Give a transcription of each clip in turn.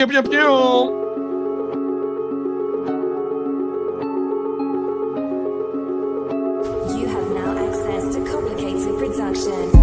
Pew, pew, pew. You have now access to complicated production.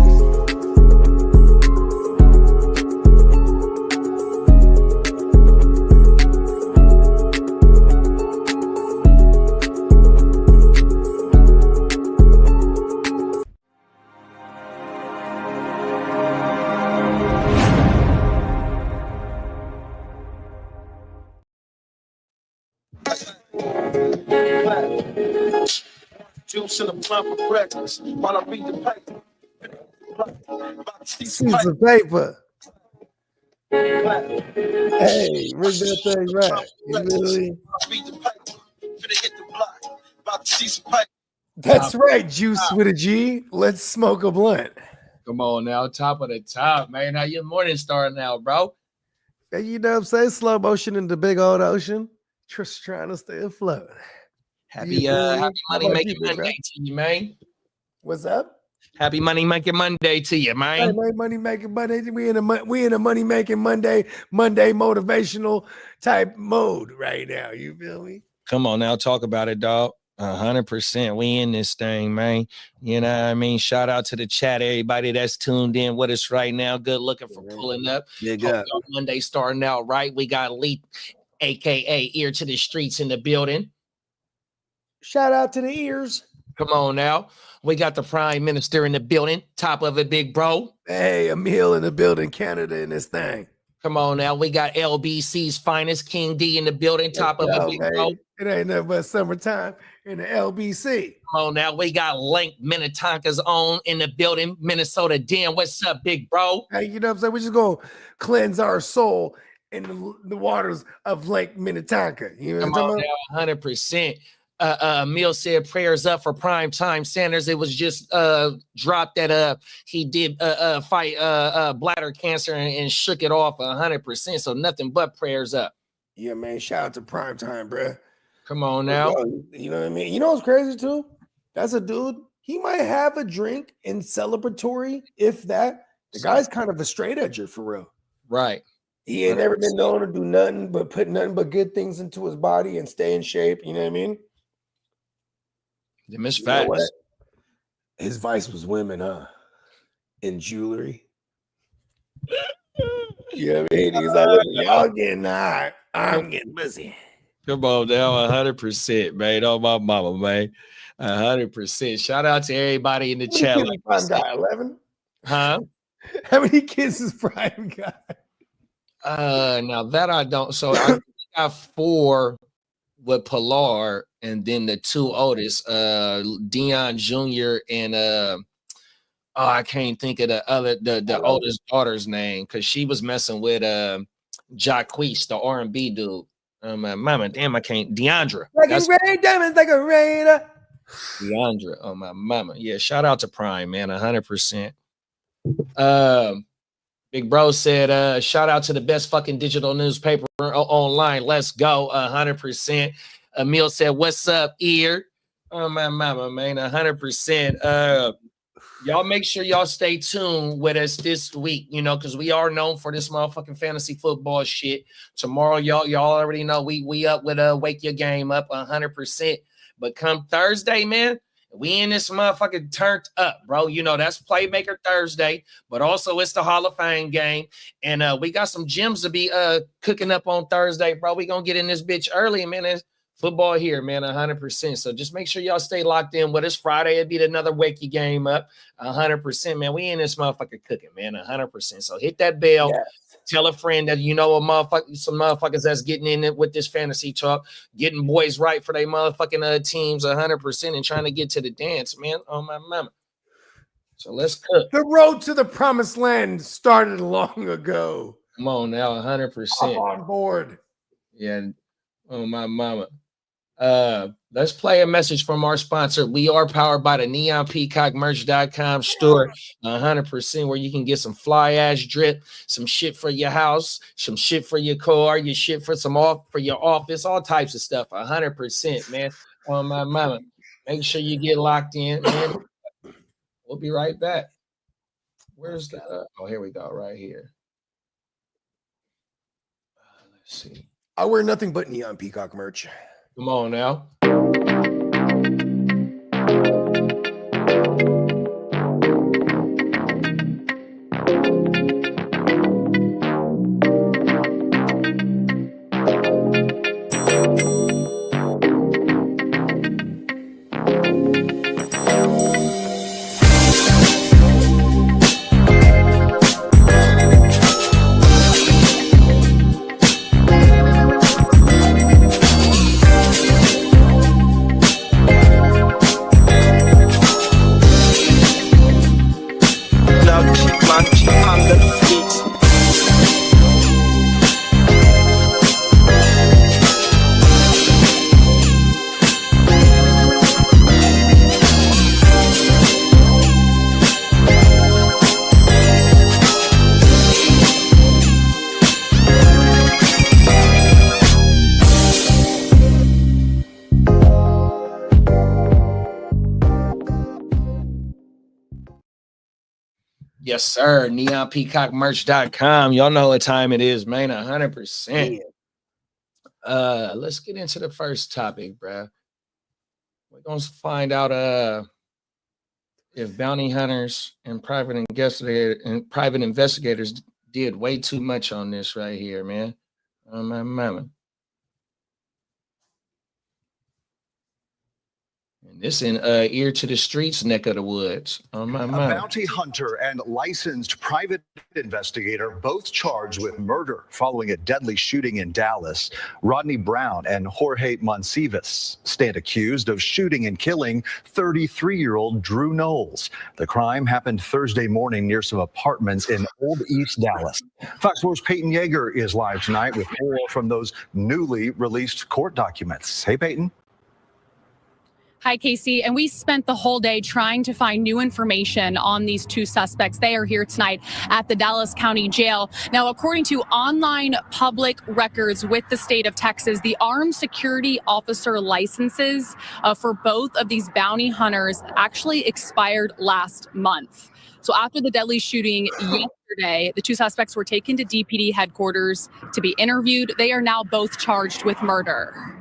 Juice in the blunt for breakfast while I read the paper. About to see some Piece of paper. Hey, rig that thing right. You really? read the paper. Finna hit the block. About to see some paper. That's right, Juice with a G. Let's smoke a blunt. Come on now, top of the top, man. How your morning starting out, bro? Hey, you know what I'm saying? Slow motion in the big old ocean. Just trying to stay afloat. Happy money making you, big bro? Monday to you, man. What's up? Happy money making Monday to you, Hey, man. man, money making Monday. We in a money making Monday motivational type mode right now. You feel me? Come on now, talk about it, dog. 100%. We in this thing, man. You know what I mean? Shout out to the chat, everybody that's tuned in with us right now. Good looking for pulling up. Big Hope up. y'all Monday starting out right. We got Lee, aka Ear to the Streets, in the building. Shout out to the ears. Come on now. We got the Prime Minister in the building. Top of it, big bro. Hey, Emil in the building, Canada in this thing. Come on now. We got LBC's finest, King D, in the building. Top of it, big bro. It ain't nothing but summertime in the LBC. Come on now. We got Link Minnetonka's own in the building. Minnesota Den. What's up, big bro? Hey, you know what I'm saying? We're just going to cleanse our soul in the waters of Lake Minnetonka. You know what I'm Come on talking now, 100%. Emil said prayers up for Prime Time Sanders. It was just dropped that he did fight bladder cancer and shook it off 100%. So nothing but prayers up. Yeah, man. Shout out to Prime Time, bro. Come on now. You know what I mean? You know what's crazy too? That's a dude. He might have a drink in celebratory, if that. The guy's kind of a straight edger for real. Right. He ain't never been known to do nothing but put nothing but good things into his body and stay in shape. You know what I mean? You miss facts. His vice was women, huh? And jewelry. You know what I mean? He's like, listen, y'all getting high. I'm getting busy. Come on now, 100%, man. Oh, my mama, man. 100%. Shout out to everybody in the chat. Like Prime got 11? Huh? How many kids is Prime got? Now that I don't. So I got 4 with Pilar, and then the 2 oldest, Dion Jr. and I can't think of the oldest daughter's name because she was messing with Jacquees, the R&B dude. Mama, damn, I can't. Deandra. Like a rain, diamonds like a rain. Deandra. Oh, my mama. Yeah, shout out to Prime, man, 100%. Big bro said, shout out to the best fucking digital newspaper online. Let's go, 100%. Emil said, what's up, ear? Oh, my mama, man, 100%. Y'all make sure y'all stay tuned with us this week, you know, because we are known for this motherfucking fantasy football shit. Tomorrow, y'all already know we up with Wake Your Game Up 100%. But come Thursday, man, we in this motherfucking turned up, bro. You know, that's Playmaker Thursday, but also it's the Hall of Fame game. And we got some gems to be cooking up on Thursday, bro. We gonna get in this bitch early, man. It's football here, man, 100%. So just make sure y'all stay locked in with us. Friday, it'll be another Wake Your Game Up, 100%, man. We in this motherfucker cooking, man, 100%. So hit that bell. Yes. Tell a friend that you know some motherfuckers that's getting in it with this fantasy talk, getting boys right for their motherfucking teams 100% and trying to get to the dance, man. Oh, my mama. So let's cook. The road to the promised land started long ago. Come on now, 100%. I'm on board. Yeah. Oh, my mama. Let's play a message from our sponsor. We are powered by the neonpeacockmerch.com store, 100%, where you can get some fly ass drip, some shit for your house, some shit for your car, your shit for for your office, all types of stuff, 100%, man. Oh, my mama. Make sure you get locked in, man. We'll be right back. Where's the oh, here we go, right here. Let's see. I wear nothing but Neon Peacock merch. Come on now. Yes, sir. NeonPeacockMerch.com. Y'all know what time it is, man. 100%. Let's get into the first topic, bruh. We're going to find out if bounty hunters and private investigators did way too much on this right here, man. Oh, my mama. And this in ear to the streets neck of the woods. Oh, my mama. A bounty hunter and licensed private investigator both charged with murder following a deadly shooting in Dallas. Rodney Brown and Jorge Monsivas stand accused of shooting and killing 33-year-old Drew Knowles. The crime happened Thursday morning near some apartments in Old East Dallas. Fox 4's Peyton Yeager is live tonight with more from those newly released court documents. Hey, Peyton. Hi, Casey. And we spent the whole day trying to find new information on these two suspects. They are here tonight at the Dallas County Jail. Now, according to online public records with the state of Texas, the armed security officer licenses for both of these bounty hunters actually expired last month. So after the deadly shooting yesterday, the two suspects were taken to DPD headquarters to be interviewed. They are now both charged with murder.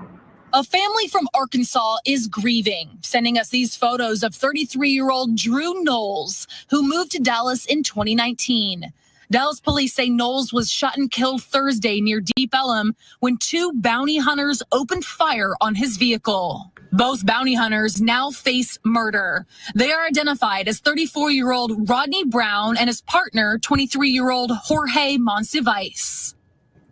A family from Arkansas is grieving, sending us these photos of 33-year-old Drew Knowles, who moved to Dallas in 2019. Dallas police say Knowles was shot and killed Thursday near Deep Ellum when two bounty hunters opened fire on his vehicle. Both bounty hunters now face murder. They are identified as 34-year-old Rodney Brown and his partner, 23-year-old Jorge Monsivas.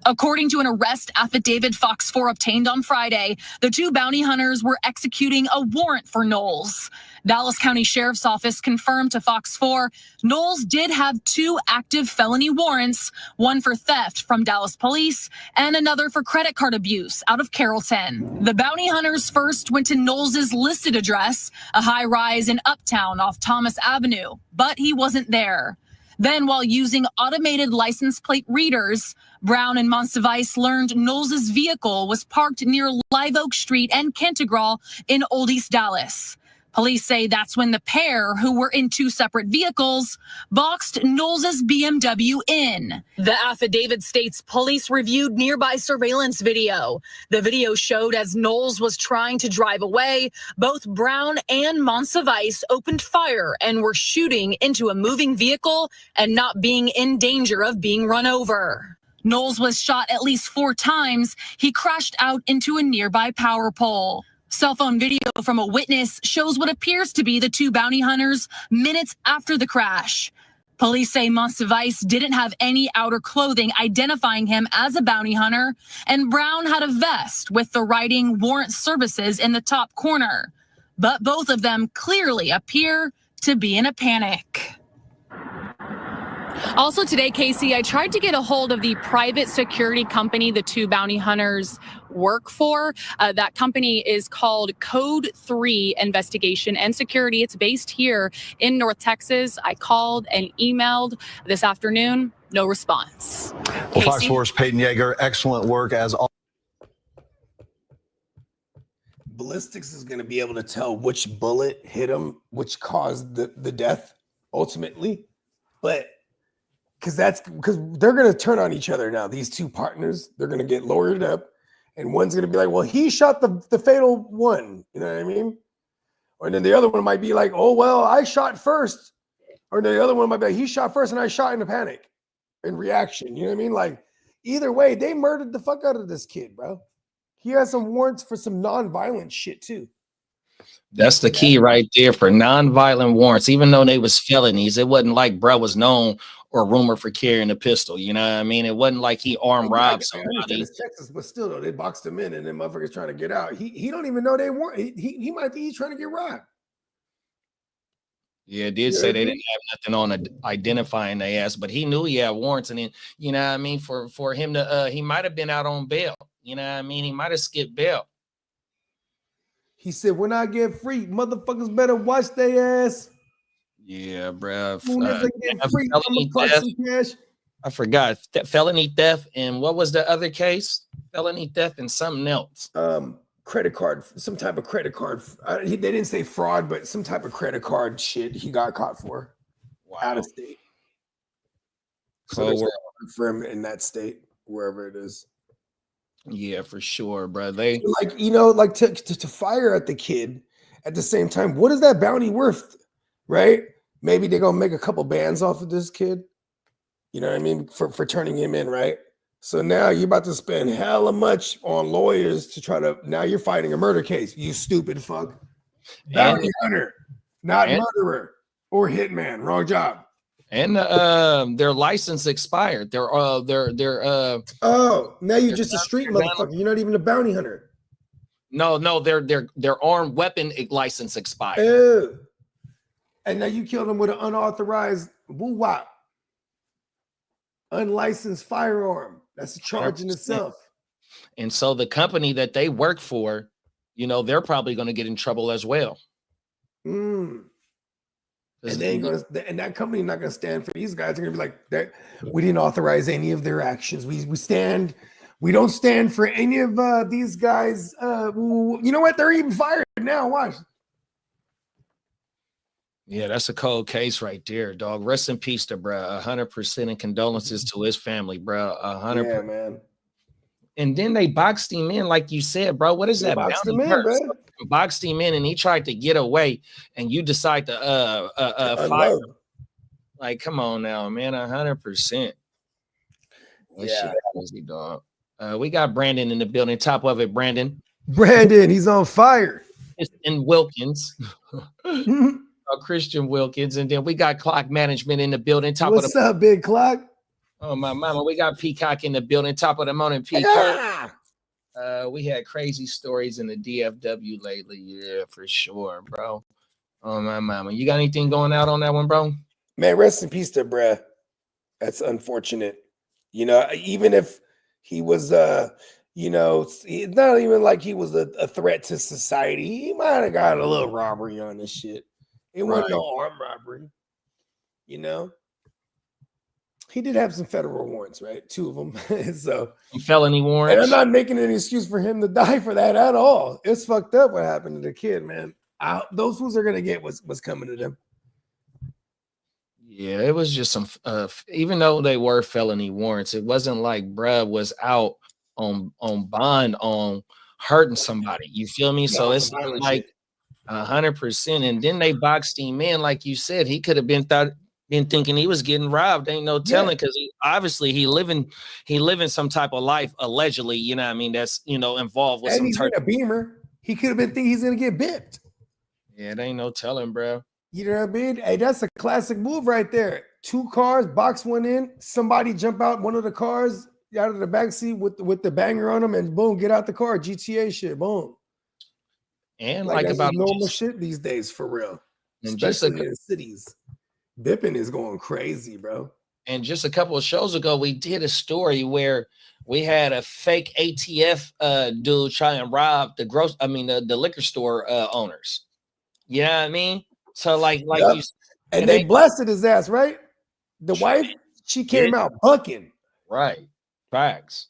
According to an arrest affidavit Fox 4 obtained on Friday, the two bounty hunters were executing a warrant for Knowles. Dallas County Sheriff's Office confirmed to Fox 4 Knowles did have two active felony warrants, one for theft from Dallas police and another for credit card abuse out of Carrollton. The bounty hunters first went to Knowles' listed address, a high-rise in Uptown off Thomas Avenue, but he wasn't there. Then, while using automated license plate readers, Brown and Monsivas learned Knowles' vehicle was parked near Live Oak Street and Cantegral in Old East Dallas. Police say that's when the pair, who were in two separate vehicles, boxed Knowles' BMW in. The affidavit states police reviewed nearby surveillance video. The video showed as Knowles was trying to drive away, both Brown and Monsivas opened fire and were shooting into a moving vehicle and not being in danger of being run over. Knowles was shot at least 4 times. He crashed out into a nearby power pole. Cell phone video from a witness shows what appears to be the two bounty hunters minutes after the crash. Police say Monsivas didn't have any outer clothing identifying him as a bounty hunter, and Brown had a vest with the writing "Warrant Services" in the top corner. But both of them clearly appear to be in a panic. Also today, Casey, I tried to get a hold of the private security company the two bounty hunters work for. That company is called Code 3 Investigation and Security. It's based here in North Texas. I called and emailed this afternoon. No response. Well, Fox 4's Peyton Yeager, excellent work as always. Ballistics is going to be able to tell which bullet hit him, which caused the death ultimately. But because they're gonna turn on each other now. These two partners, they're gonna get lawyered up, and one's gonna be like, "Well, he shot the fatal one." You know what I mean? Or then the other one might be like, "Oh well, I shot first," or the other one might be like, "He shot first, and I shot in a panic, in reaction." You know what I mean? Like either way, they murdered the fuck out of this kid, bro. He has some warrants for some non-violent shit too. That's the key right there for non-violent warrants. Even though they was felonies, it wasn't like bro was known or rumored for carrying a pistol. You know what I mean? It wasn't like he armed robbed somebody. It's Texas, but still though, they boxed him in, and then motherfuckers trying to get out. He don't even know they weren't. He might be trying to get robbed. Yeah, it did say they didn't have nothing on identifying their ass, but he knew he had warrants, and then you know what I mean. For him to he might have been out on bail. You know what I mean? He might have skipped bail. He said, "When I get free, motherfuckers better watch their ass." Yeah, bro. I forgot felony theft, and what was the other case? Felony theft and something else. Credit card, some type of credit card. They didn't say fraud, but some type of credit card shit he got caught for. Wow. Out of state. So for him in that state, wherever it is. Yeah, for sure, bro. They like, you know, like to fire at the kid at the same time. What is that bounty worth? Right? Maybe they're gonna make a couple bands off of this kid. You know what I mean? For turning him in, right? So now you're about to spend hella much on lawyers to try to. Now you're fighting a murder case. You stupid fuck. Bounty hunter, not murderer or hitman. Wrong job. And their license expired. They're oh, now you're just a street motherfucker. You're not even a bounty hunter. No, their armed weapon license expired. Oh. And now you killed him with an unauthorized woo-wop. Unlicensed firearm. That's a charge 100%. In itself. And so the company that they work for, you know, they're probably going to get in trouble as well. And they ain't gonna, and that company not gonna stand for these guys. They're gonna be like, that we didn't authorize any of their actions. We don't stand for any of these guys. You know what? They're even fired now. Watch. Yeah, that's a cold case right there, dog. Rest in peace to bro. 100% and condolences to his family, bro. 100%. Yeah, man. And then they boxed him in, like you said, bro. What is that? Boxed him in, bro. Boxed him in, and he tried to get away, and you decide to fire. Like, come on now, man. 100%. Yeah, crazy, dog. We got Brandon in the building. Top of it, Brandon. Brandon, he's on fire. And Wilkins. Christian Wilkins, and then we got Clock Management in the building. What's up, Big Clock? Oh my mama, we got Peacock in the building. Top of the morning, Peacock. We had crazy stories in the DFW lately. Yeah, for sure, bro. Oh my mama, you got anything going out on that one, bro? Man, rest in peace to bruh. That's unfortunate. You know, even if he was, you know, it's not even like he was a threat to society. He might have got a little robbery on this shit. It wasn't no armed robbery, you know. He did have some federal warrants, right? 2 of them. So felony warrants. And I'm not making an excuse for him to die for that at all. It's fucked up what happened to the kid, man. Those fools are gonna get what's coming to them. Yeah, it was just some. Even though they were felony warrants, it wasn't like bruh was out on bond on hurting somebody. You feel me? No, so it's not like 100%. And then they boxed him in, like you said. He could have been thinking he was getting robbed. Ain't no telling, because obviously he living some type of life allegedly. You know what I mean? That's, you know, involved with and some he's in a Beamer. He could have been thinking he's gonna get bipped. Yeah, it ain't no telling, bro. You know what I mean? Hey, that's a classic move right there. 2 cars, box one in. Somebody jump out one of the cars out of the back seat with the banger on them, and boom, get out the car. GTA shit, boom. And like about normal shit these days, for real. And especially in cities. Bipping is going crazy, bro. And just a couple of shows ago, we did a story where we had a fake ATF dude try and rob the liquor store owners. You know what I mean? So like you, and they blasted his ass, right? The wife, she came out bucking. Right. Facts.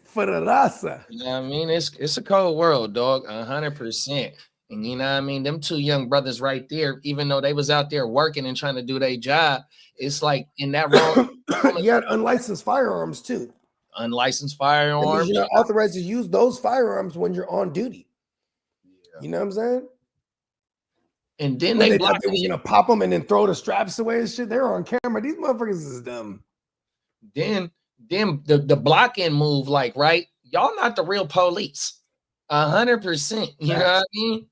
For the raza. You know what I mean? It's a cold world, dog. 100%. And you know what I mean? Them two young brothers right there, even though they was out there working and trying to do their job, it's like in that wrong You had unlicensed firearms too. unlicensed That means firearms. you're not authorized to use those firearms when you're on duty. Yeah. You know what I'm saying? And then When they thought blocked they was gonna pop them and then throw the straps away and shit. They were on camera. These motherfuckers is dumb. then the block-in move, like, right? Y'all not the real police. 100%. You know what I mean?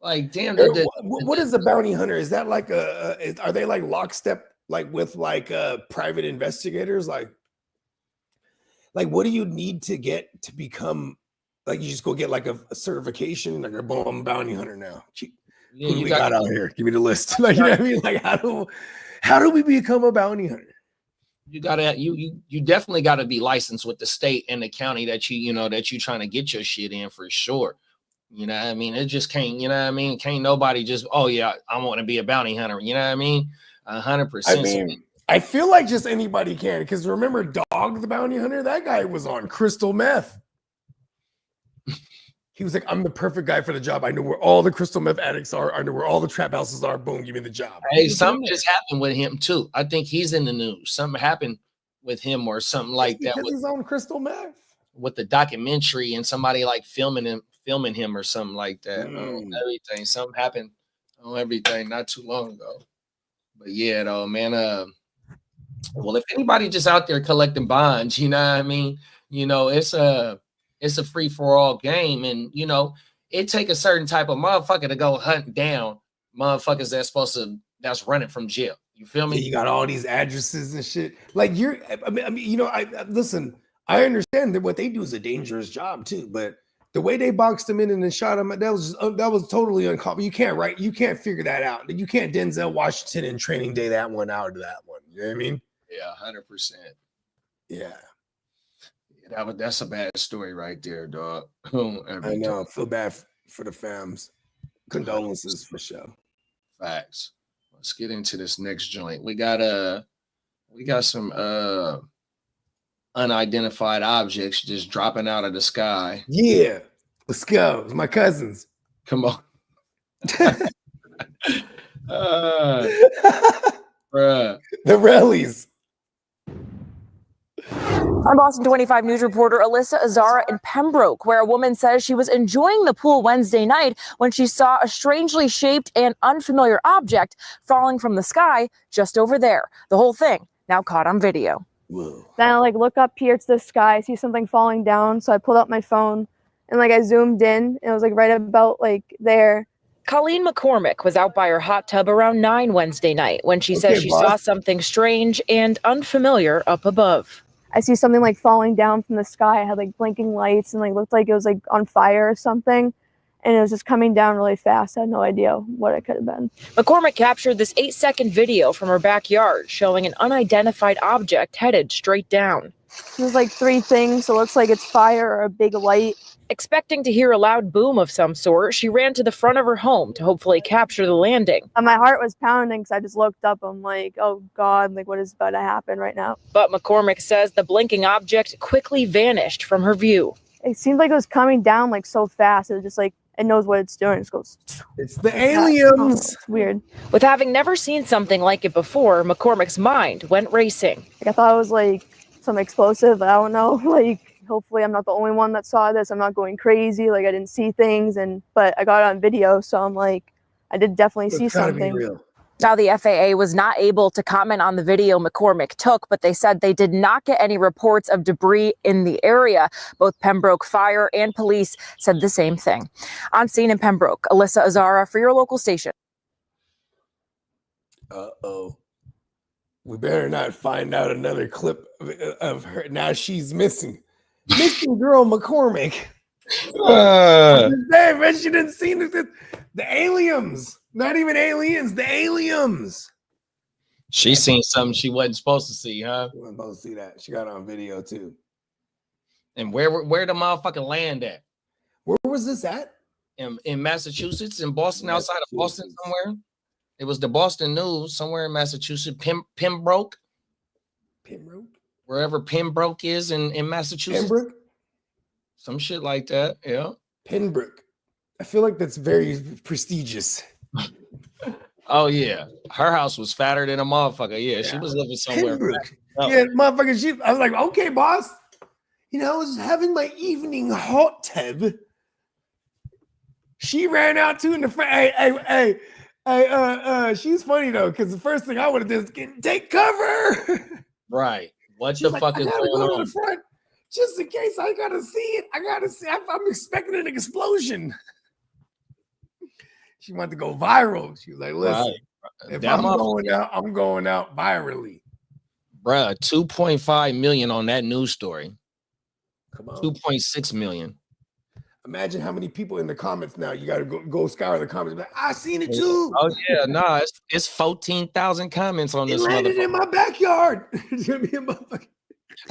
Like, damn. What is a bounty hunter? Is that like are they like lockstep like with like private investigators? Like what do you need to get to become like you just go get like a certification like a bounty hunter now? Yeah, Who do we got out here? Give me the list. Like, you know what I mean? Like, how do we become a bounty hunter? You gotta you definitely gotta be licensed with the state and the county that you trying to get your shit in for sure. You know what I mean? It just can't, you know what I mean? Can't nobody just, oh yeah, I want to be a bounty hunter. You know what I mean? 100%. I mean, I feel like just anybody can, because remember Dog the Bounty Hunter? That guy was on crystal meth. He was like, I'm the perfect guy for the job. I know where all the crystal meth addicts are. I know where all the trap houses are. Boom, give me the job. Hey, something just happened with him too. I think he's in the news. Something happened with him or something like that. Because he's on crystal meth. With the documentary and somebody like filming him or something like that. Everything. Something happened on everything not too long ago. But yeah, though, man. Well, if anybody just out there collecting bonds, you know what I mean? You know, it's a free-for-all game, and you know, it take a certain type of motherfucker to go hunt down motherfuckers that's running from jail. You feel me? Yeah, you got all these addresses and shit. Like I mean, you know, listen, I understand that what they do is a dangerous job too, but the way they boxed him in and then shot him, that was totally uncomfortable. You can't figure that out. You can't Denzel Washington in Training Day that one out of that one. You know what I mean? Yeah, 100%. Yeah. That's a bad story right there, dog. I know. I feel bad for the fams. Condolences for sure. Facts. Let's get into this next joint. We got some unidentified objects just dropping out of the sky. Yeah. Let's go. It's my cousins. Come on. Bruh. The rallies. I'm Boston 25 News reporter Alyssa Azara in Pembroke, where a woman says she was enjoying the pool Wednesday night when she saw a strangely shaped and unfamiliar object falling from the sky just over there. The whole thing now caught on video. Whoa. Then I look up here to the sky, I see something falling down, so I pulled out my phone and I zoomed in, and it was right about there. Colleen McCormick was out by her hot tub around 9 Wednesday night when she says she saw something strange and unfamiliar up above. I see something falling down from the sky. I had blinking lights and looked like it was on fire or something. And it was just coming down really fast. I had no idea what it could have been. McCormick captured this 8-second video from her backyard showing an unidentified object headed straight down. There's 3 things, so it looks like it's fire or a big light. Expecting to hear a loud boom of some sort, she ran to the front of her home to hopefully capture the landing. And my heart was pounding because I just looked up. I'm like, oh God, what is about to happen right now? But McCormick says the blinking object quickly vanished from her view. It seemed like it was coming down so fast. It was just it knows what it's doing. It just goes. It's the aliens. Oh, it's weird. With having never seen something like it before, McCormick's mind went racing. I thought it was some explosive. I don't know. Hopefully I'm not the only one that saw this. I'm not going crazy. I didn't see things, but I got it on video. So I'm I did definitely see something. Now, the FAA was not able to comment on the video McCormick took, but they said they did not get any reports of debris in the area. Both Pembroke Fire and police said the same thing. On scene in Pembroke, Alyssa Azara for your local station. Uh-oh. We better not find out another clip of her. Now she's missing. Missing girl McCormick. Man, she didn't see the aliens. Not even aliens, the aliens. She seen something she wasn't supposed to see, huh? She wasn't supposed to see that. She got it on video too. And where the motherfucking land at? Where was this at? In Massachusetts, in Boston, outside of Boston somewhere. It was the Boston News, somewhere in Massachusetts. Pembroke. Wherever Pembroke is in Massachusetts. Pembroke? Some shit like that, yeah. Pembroke. I feel like that's very prestigious. Oh yeah, her house was fatter than a motherfucker. Yeah, she was living somewhere. Pembroke. Oh. Yeah, motherfucker. I was like, okay, boss. You know, I was having my evening hot tub. She ran out too in the front. Hey, she's funny though, because the first thing I would have done is take cover. Right. What She's the fuck is going go on? to the front just in case I gotta see it. I'm expecting an explosion. She wanted to go viral. She was like, listen, if I'm going out virally. Bruh, 2.5 million on that news story. Come on. 2.6 million. Imagine how many people in the comments now. You got to go scour the comments. Like, I seen it too. Oh yeah, nah, it's 14,000 comments on It this. landed in my backyard.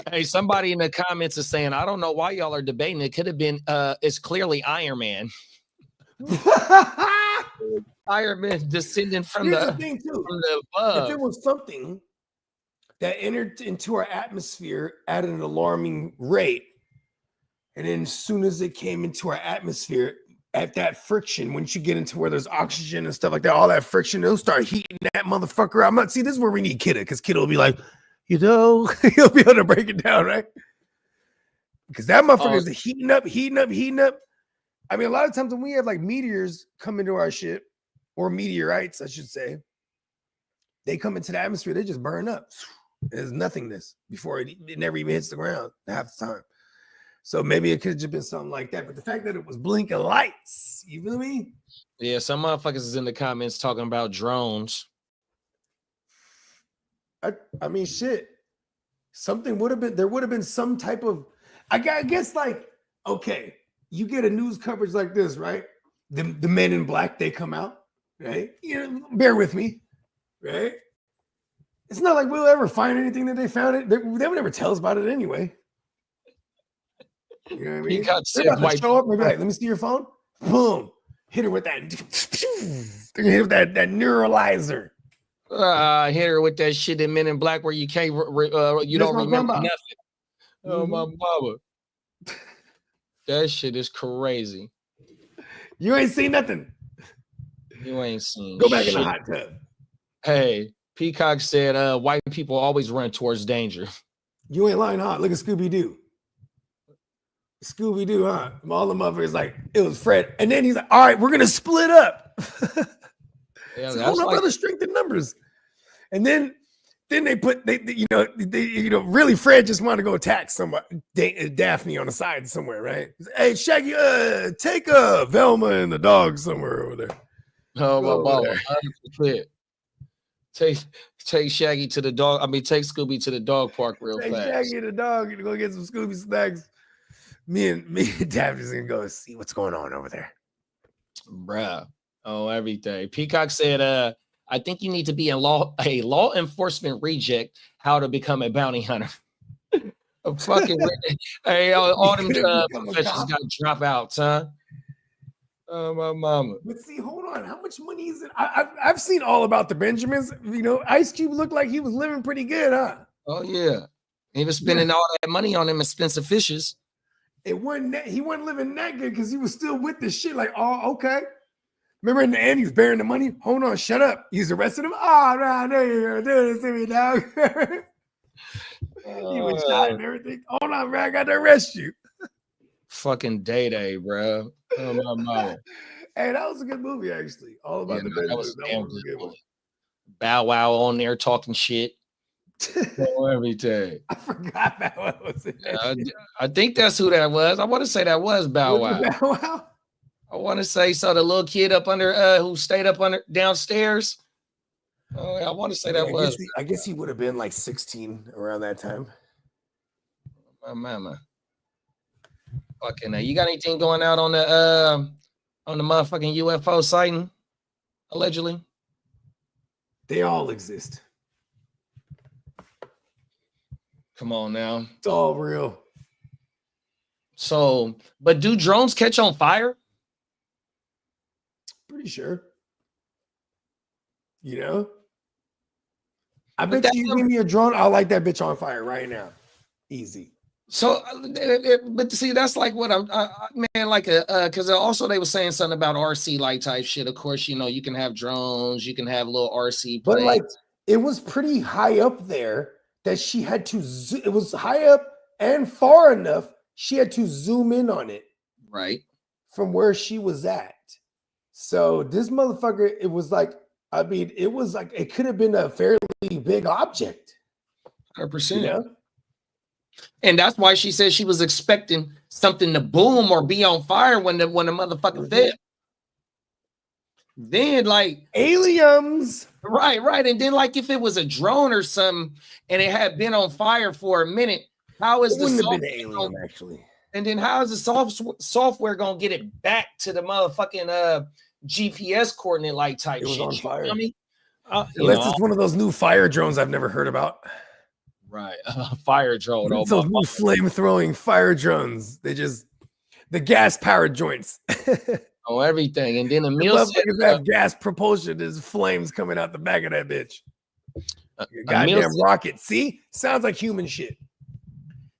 Hey, somebody in the comments is saying, I don't know why y'all are debating. It could have been it's clearly Iron Man. Iron Man descending from the thing too. From the above. If it was something that entered into our atmosphere at an alarming rate, and then as soon as it came into our atmosphere, at that friction, once you get into where there's oxygen and stuff like that, all that friction, it'll start heating that motherfucker out. See, this is where we need Kidda, because Kidda will be like, you know, he'll be able to break it down, right? Because that motherfucker is heating up. I mean, a lot of times when we have like meteors come into our shit, or meteorites, I should say, they come into the atmosphere, they just burn up. There's nothingness before it never even hits the ground half the time. So maybe it could have just been something like that. But the fact that it was blinking lights, you feel me? Yeah, some motherfuckers is in the comments talking about drones. I mean, shit. Something would have been, there would have been some type of, I guess like, okay, you get a news coverage like this, right? The men in black, they come out, right? You know, bear with me, right? It's not like we'll ever find anything that they found. They would never tell us about it anyway. You know what I mean? They're about to show up and be like, let me see your phone. Boom. Hit her with that. They're gonna hit with that neuralizer. Hit her with that shit in Men in Black where you can't, you don't remember nothing. Oh, my mama. That shit is crazy. You ain't seen nothing. You ain't seen Go back shit. in the hot tub. Hey, Peacock said, white people always run towards danger. You ain't lying, huh? Look at Scooby-Doo. Scooby-Doo, huh? All the motherfuckers like, it was Fred. And then he's like, all right, we're going to split up. Yeah, so hold on, brother, strength in numbers. And then they put, really Fred just wanted to go attack somebody, Daphne on the side somewhere, right? Hey, Shaggy, take Velma and the dog somewhere over there. Oh, my mama, 100%. Take Shaggy to the dog. I mean, take Scooby to the dog park real fast. Take Shaggy and the dog to go get some Scooby snacks. Me and Daphne's gonna go see what's going on over there. Bruh. Oh, everything. Peacock said, I think you need to be a law enforcement reject, how to become a bounty hunter. A fucking hey, all them professions got dropouts, huh? Oh, my mama. But see, hold on. How much money is it? I've seen all about the Benjamins. You know, Ice Cube looked like he was living pretty good, huh? Oh, yeah. He was spending all that money on them expensive fishes. He wasn't living that good because he was still with the shit. Like, oh, okay. Remember in the end, he's bearing the money. Hold on, shut up. He's arrested him. Oh, no, no, you're gonna do this to me, dog. He was shot and everything. Hold on, bro. I got to arrest you. Fucking Day, bro. Oh, my mama. Hey, that was a good movie, actually. All about the Benjamins. That was a good one. Bow Wow on there talking shit. Oh, everything. I forgot Bow Wow was in that. I think that's who that was. I want to say that was Bow Wow. Bow Wow? I want to say so. The little kid up under who stayed up under downstairs. Oh, I want to say that was. I guess he would have been like 16 around that time. My mama. Fucking, you got anything going out on the motherfucking UFO sighting? Allegedly, they all exist. Come on now, it's all real. So, but do drones catch on fire? Pretty sure. You know, I bet you give me a drone, I'll light that bitch on fire right now. Easy. So, but see, that's like what man, like because also they were saying something about RC light type shit. Of course, you know, you can have drones, you can have little RC But planes. like, it was pretty high up there that she had to. It was high up and far enough. She had to zoom in on it, right, from where she was at. So this motherfucker, it was like, I mean, it was like it could have been a fairly big object. 100%. You know? And that's why she said she was expecting something to boom or be on fire when the motherfucker fell. Then like aliens, right, and then like if it was a drone or something and it had been on fire for a minute, how is it the wouldn't have software been an alien actually? And then how is the software gonna get it back to the motherfucking GPS coordinate like type It was shit? on fire. I mean, Unless it's one of those new fire drones I've never heard about. Right, fire drone. It's those new flame throwing fire drones. They just the gas powered joints. Everything, and then Emil said that gas propulsion is flames coming out the back of that bitch. Goddamn rocket. See, sounds like human shit.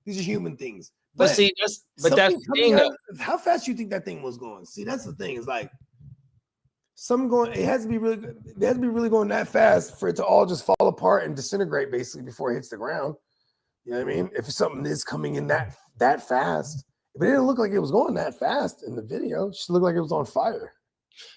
These are human things. But see, that's the thing. How fast you think that thing was going? See, that's the thing. It's like something going. It has to be really good. It has to be really going that fast for it to all just fall apart and disintegrate basically before it hits the ground. You know what I mean? If something is coming in that fast, but it didn't look like it was going that fast in the video. It just looked like it was on fire.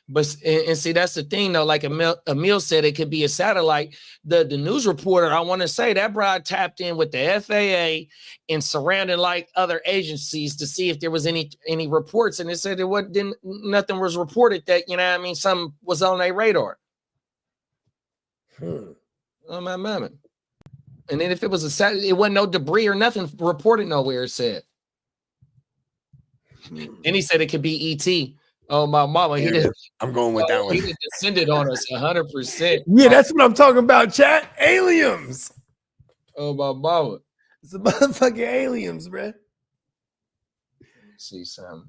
But and see, that's the thing though. Like Emil said, it could be a satellite. The news reporter, I want to say that broad tapped in with the FAA and surrounding like other agencies to see if there was any reports, and it said there wasn't nothing was reported that, you know what I mean, something was on their radar. Oh my mama. And then if it was a satellite, it wasn't no debris or nothing reported nowhere. It said. And he said it could be ET. Oh my mama, I'm going with that one. He descended on us 100%. Yeah, that's what I'm talking about, chat. Aliens. Oh my mama. It's the motherfucking aliens, bro. See something.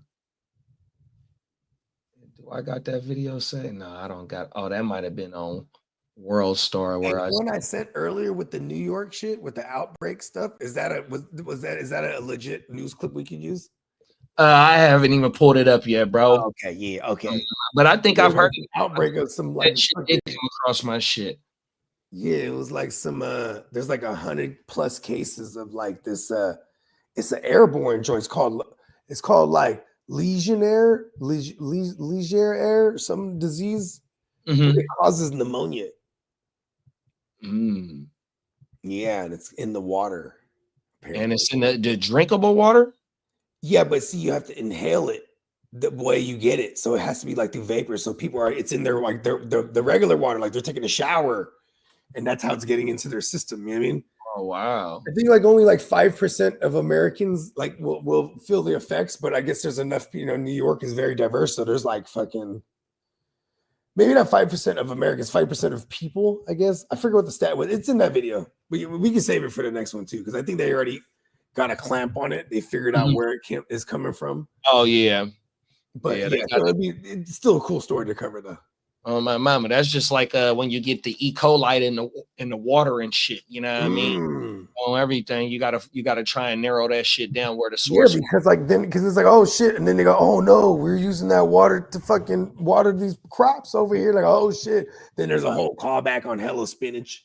Do I got that video set? No, I don't got. Oh, that might have been on World Star where I sent earlier with the New York shit with the outbreak stuff. Is that a legit news clip we could use? I haven't even pulled it up yet, bro. Okay, yeah, okay. But I think I've heard an outbreak of some like that shit did come across my shit. Yeah, it was like some there's like 100+ cases of like this it's an airborne joint. It's called like Legionnaire, some disease. It causes pneumonia. Yeah, and it's in the water. Apparently. And it's in the drinkable water? Yeah, but see, you have to inhale it the way you get it. So it has to be like through vapor. So it's in their like the regular water, like they're taking a shower, and that's how it's getting into their system. You know what I mean? Oh wow. I think like only like 5% of Americans like will feel the effects, but I guess there's enough, you know, New York is very diverse. So there's like fucking maybe not 5% of Americans, 5% of people, I guess. I forget what the stat was. It's in that video. We can save it for the next one too, because I think they already got a clamp on it. They figured out where it is coming from. Oh yeah, but yeah, so it's still a cool story to cover though. Oh my mama, that's just like when you get the E. coli in the water and shit. You know what I mean? On everything, you gotta try and narrow that shit down where the source. Yeah, because it's like, oh shit, and then they go, oh no, we're using that water to fucking water these crops over here. Like, oh shit. Then there's a whole callback on hello spinach.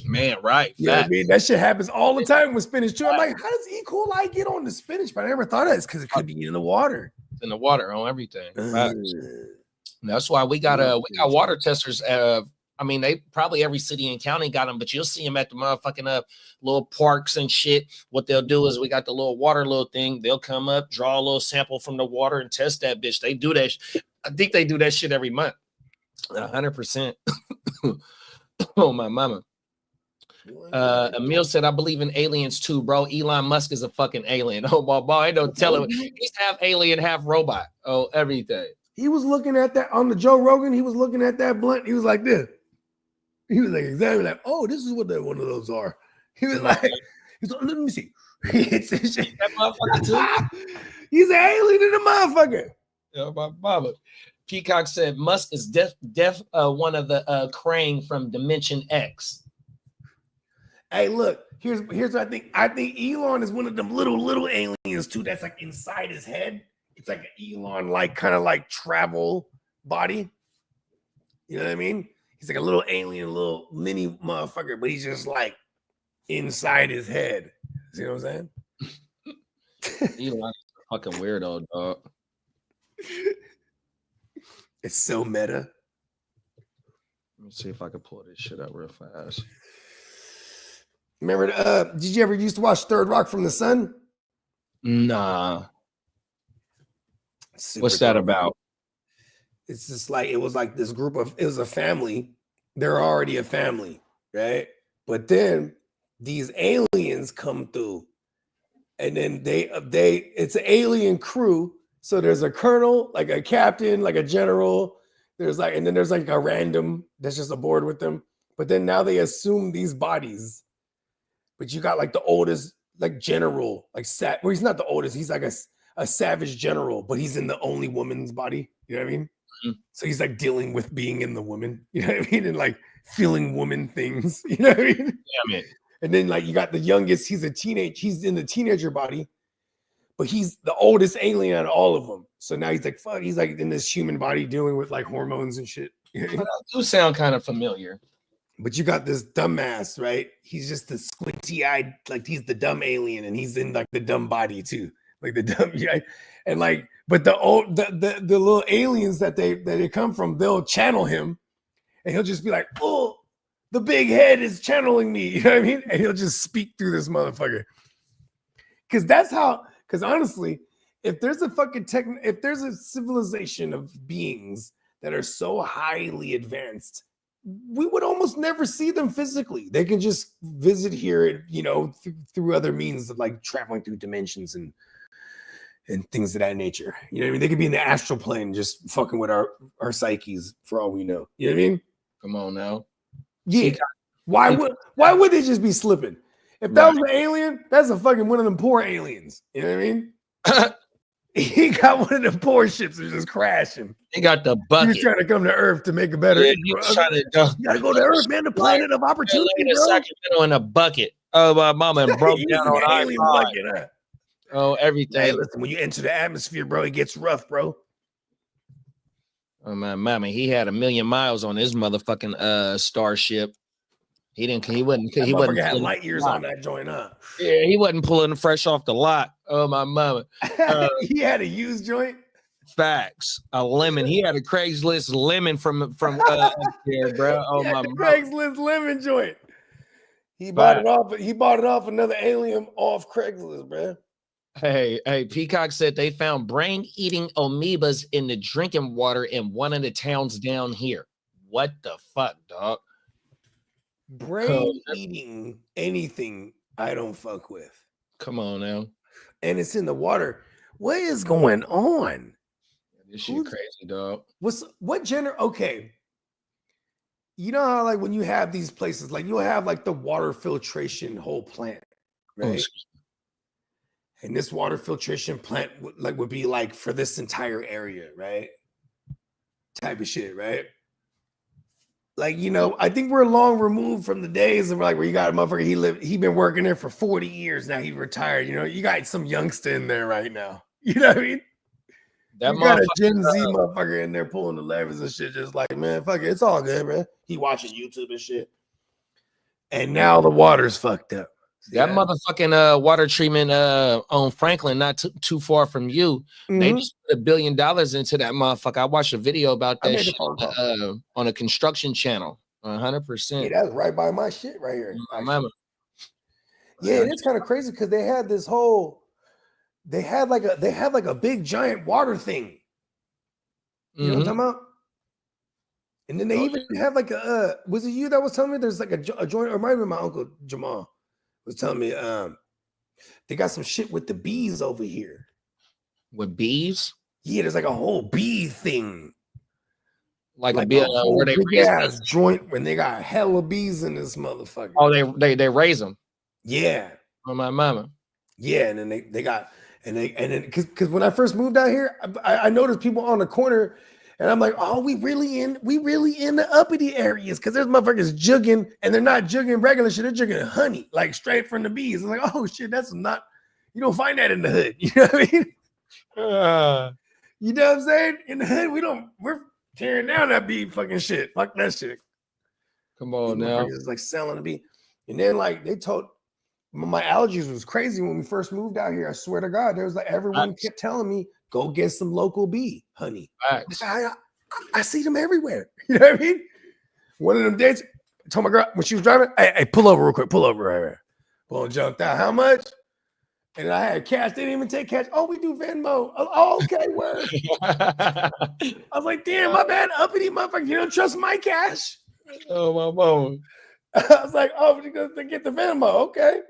Man, right. Yeah, I mean that shit happens all the time with spinach too. I'm like, how does E. coli get on the spinach? But I never thought of it because it could be in the water. In the water on everything. Right. That's why we got water testers. I mean, they probably every city and county got them, but you'll see them at the motherfucking little parks and shit. What they'll do is we got the little water thing. They'll come up, draw a little sample from the water, and test that bitch. They do that. I think they do that shit every month. 100%. Oh my mama. Emil said, I believe in aliens too, bro. Elon Musk is a fucking alien. Oh my boy, I don't tell him. He's half alien, half robot. Oh, everything. He was looking at that on the Joe Rogan. He was looking at that blunt. He was like this. He was like exactly like, oh, this is what one of those are. He was like, let me see. He's an alien in the motherfucker. Yeah, my mama. Peacock said Musk is one of the Crane from Dimension X. Hey, look, here's what I think. I think Elon is one of them little aliens too. That's like inside his head. It's like an Elon like kind of like travel body. You know what I mean? He's like a little alien, little mini motherfucker, but he's just like inside his head. See what I'm saying? Elon is a fucking weirdo, dog. It's so meta. Let me see if I can pull this shit up real fast. Remember, did you ever used to watch Third Rock from the Sun? Nah. Super What's that dope. about? It's just like, it was like this group of, it was a family. They're already a family, right? But then these aliens come through, and then it's an alien crew. So there's a colonel, like a captain, like a general. There's like, and then there's like a random that's just aboard with them. But then now they assume these bodies. But you got like the oldest, like general, like well, he's not the oldest. He's like a savage general, but he's in the only woman's body. You know what I mean? Mm-hmm. So he's like dealing with being in the woman. You know what I mean? And like feeling woman things. You know what I mean? Damn it. And then like you got the youngest. He's in the teenager body, but he's the oldest alien out of all of them. So now he's like, fuck. He's like in this human body dealing with like hormones and shit. That do sound kind of familiar. But you got this dumbass, right? He's just the squinty-eyed, like he's the dumb alien, and he's in like the dumb body too, like the dumb, yeah. And like, but the little aliens that they come from, they'll channel him, and he'll just be like, "Oh, the big head is channeling me," you know what I mean? And he'll just speak through this motherfucker. Because honestly, if there's a civilization of beings that are so highly advanced, we would almost never see them physically. They can just visit here, you know, through other means of like traveling through dimensions and things of that nature. You know what I mean? They could be in the astral plane just fucking with our psyches for all we know. You know what I mean? Come on now. Yeah. Why would they just be slipping? If that was an alien, that's a fucking one of them poor aliens. You know what I mean? He got one of the poor ships that's just crashing. He got the bucket. He's trying to come to Earth to make a better. Yeah, he was trying to go. You gotta go to Earth, man. The planet of opportunity, bro. Sacramento in a bucket. Oh, my mama and broke down on I-5. Oh, everything. Hey, listen, when you enter the atmosphere, bro, it gets rough, bro. Oh my mama, he had 1,000,000 miles on his motherfucking starship. He wasn't had light years on that joint up. Yeah, he wasn't pulling fresh off the lot. Oh my mama. He had a used joint. Facts. A lemon. He had a Craigslist lemon from there, bro. Oh my mama. Craigslist lemon joint. He bought it off another alien off Craigslist, bro. Hey, Peacock said they found brain-eating amoebas in the drinking water in one of the towns down here. What the fuck, dog? Brain eating anything I don't fuck with. Come on now. And it's in the water. What is going on? This shit crazy, dog. What gender? Okay. You know how like when you have these places, like you'll have like the water filtration whole plant, right? And this water filtration plant would be like for this entire area, right? Type of shit, right? Like, you know, I think we're long removed from the days of like where you got a motherfucker, he been working there for 40 years. Now he retired. You know, you got some youngster in there right now. You know what I mean? That you got a Gen Z motherfucker in there pulling the levers and shit, just like, man, fuck it, it's all good, man. He watching YouTube and shit. And now the water's fucked up. That motherfucking water treatment on Franklin, not too far from you. Mm-hmm. They just put $1 billion into that motherfucker. I watched a video about that shit on a construction channel. 100%. Yeah, that's right by my shit right here. Yeah, it's kind of crazy because they had this whole, they had like a big giant water thing. You know what I'm talking about? And then they even have like was it you that was telling me there's like a joint, or it might have been my uncle Jamal was telling me they got some shit with the bees over here. With bees? Yeah, there's like a whole bee thing. Like a bee where they raise joint when they got hella bees in this motherfucker. Oh, they raise them. Yeah. On my mama. Yeah, and then they got and then because when I first moved out here, I noticed people on the corner And I'm like, oh, we really in the uppity areas because there's motherfuckers jugging, and they're not jugging regular shit, they're jugging honey, like straight from the bees. I'm like, oh shit, that's not, you don't find that in the hood. You know what I mean? You know what I'm saying? In the hood, we're tearing down that bee fucking shit. Fuck that shit. Come on now. It's like selling the bee. And then like they told my allergies was crazy when we first moved out here. I swear to God, there was like everyone kept telling me, go get some local bee honey. I see them everywhere. You know what I mean? One of them days, I told my girl when she was driving, hey, pull over real quick. Pull over right here. Pull and jumped out. How much? And I had cash. They didn't even take cash. Oh, we do Venmo. Oh, okay, word. I was like, damn, my bad. Uppity motherfucker. You don't trust my cash. Oh, my mama. I was like, oh, because they get the Venmo. Okay.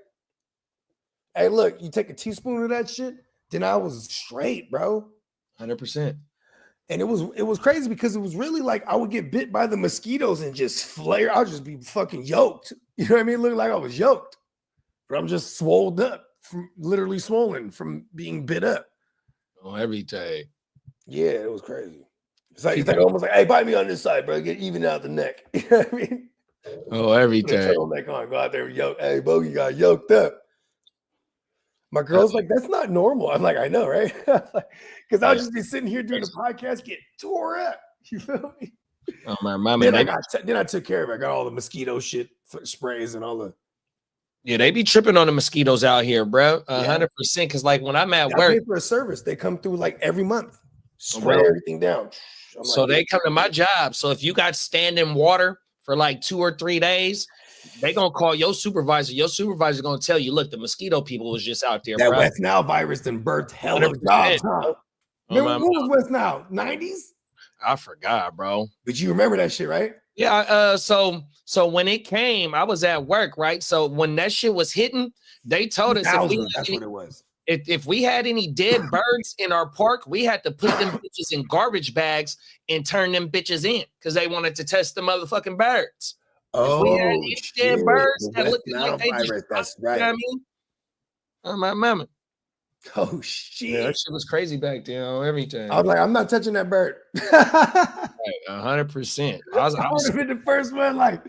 Hey, look, you take a teaspoon of that shit, then I was straight, bro. 100%. And it was crazy because it was really like I would get bit by the mosquitoes and just flare. I'll just be fucking yoked. You know what I mean? Look like I was yoked. But I'm just swolled up, from literally swollen from being bit up. Oh, everything. Yeah, it was crazy. It's like almost like, hey, bite me on this side, bro. Get even out the neck. You know what I mean? Oh, everything. Turtleneck on, go out there yoked. Hey, Bogey got yoked up. My girl's like, that's not normal. I'm like, I know, right? Because I'll just be sitting here doing the podcast, get tore up. You feel me? Oh, my mama. Then I took care of it. I got all the mosquito shit sprays and all the. Yeah, they be tripping on the mosquitoes out here, bro. 100%. Because like when I'm at work, I pay for a service. They come through like every month, spray everything down. So they come to my job. So if you got standing water for like 2 or 3 days, they gonna call your supervisor. Your supervisor gonna tell you, look, the mosquito people was just out there. That bro. West Nile virus then birthed hell of jobs, huh? Remember what was West Nile? 90s? I forgot, bro. But you remember that shit, right? Yeah. So when it came, I was at work, right? So when that shit was hitting, they told us that's what it was. If we had any dead birds in our park, we had to put them bitches in garbage bags and turn them bitches in because they wanted to test the motherfucking birds. Oh, if we had any dead birds that looked like they virus, that's right. You know what I mean? Oh, my mama. Oh shit. Yeah, that shit was crazy back then on everything. I was like, I'm not touching that bird. Right, 100%. I would have been the first one, like,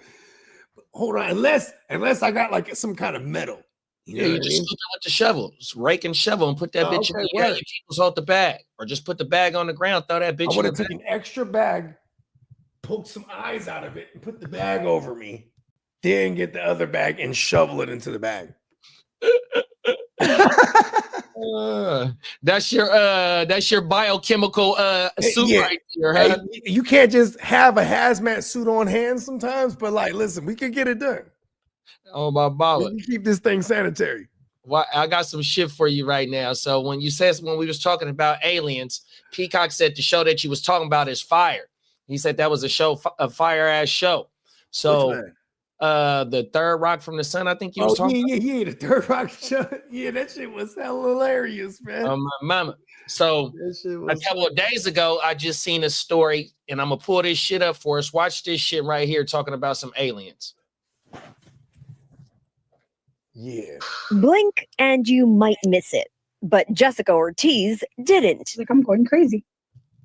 hold on, unless I got like some kind of metal. You just scoop it with the shovel, just rake and shovel, and put that bitch in your people's hold the bag, or just put the bag on the ground, throw that bitch. I would have taken an extra bag, poked some eyes out of it, and put the bag over me. Then get the other bag and shovel it into the bag. That's your biochemical suit right there. Huh? Hey, you can't just have a hazmat suit on hand sometimes, but like, listen, we can get it done. Oh, my baller. We can keep this thing sanitary. Well, I got some shit for you right now. So when we was talking about aliens, Peacock said the show that you was talking about is Fire. He said that was a fire ass show. So the Third Rock from the Sun, I think you was talking about. Yeah, the Third Rock show. Yeah, that shit was hella hilarious, man. My mama. So a couple of days ago, I just seen a story, and I'm gonna pull this shit up for us. Watch this shit right here, talking about some aliens. Yeah. Blink and you might miss it, but Jessica Ortiz didn't. Like, I'm going crazy.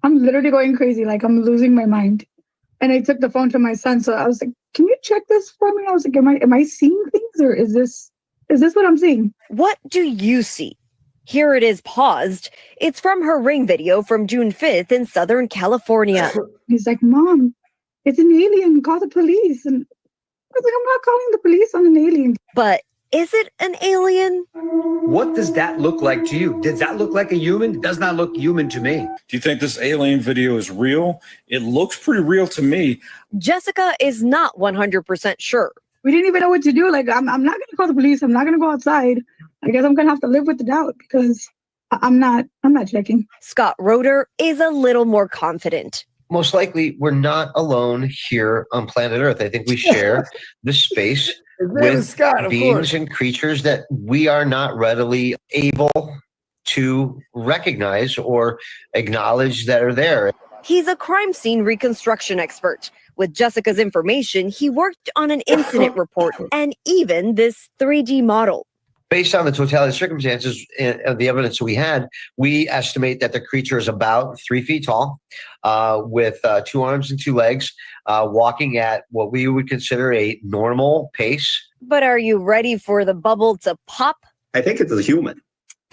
I'm literally going crazy. Like, I'm losing my mind. And I took the phone to my son. So I was like, can you check this for me? I was like, am I seeing things, or is this what I'm seeing? What do you see? Here it is paused. It's from her ring video from June 5th in Southern California. He's like, Mom, it's an alien. Call the police. And I was like, I'm not calling the police on an alien. But is it an alien? What does that look like to you? Does that look like a human? It does not look human to me. Do you think this alien video is real? It looks pretty real to me. Jessica is not 100% sure. We didn't even know what to do. Like, I'm not going to call the police. I'm not going to go outside. I guess I'm going to have to live with the doubt because I'm not checking. Scott Roeder is a little more confident. Most likely, we're not alone here on planet Earth. I think we share this space with Scott, beings and creatures that we are not readily able to recognize or acknowledge that are there. He's a crime scene reconstruction expert. With Jessica's information, he worked on an incident report and even this 3D model. based on the totality of circumstances of the evidence we had, we estimate that the creature is about 3 feet tall, with 2 arms and 2 legs, walking at what we would consider a normal pace. But are you ready for the bubble to pop? I think it's a human.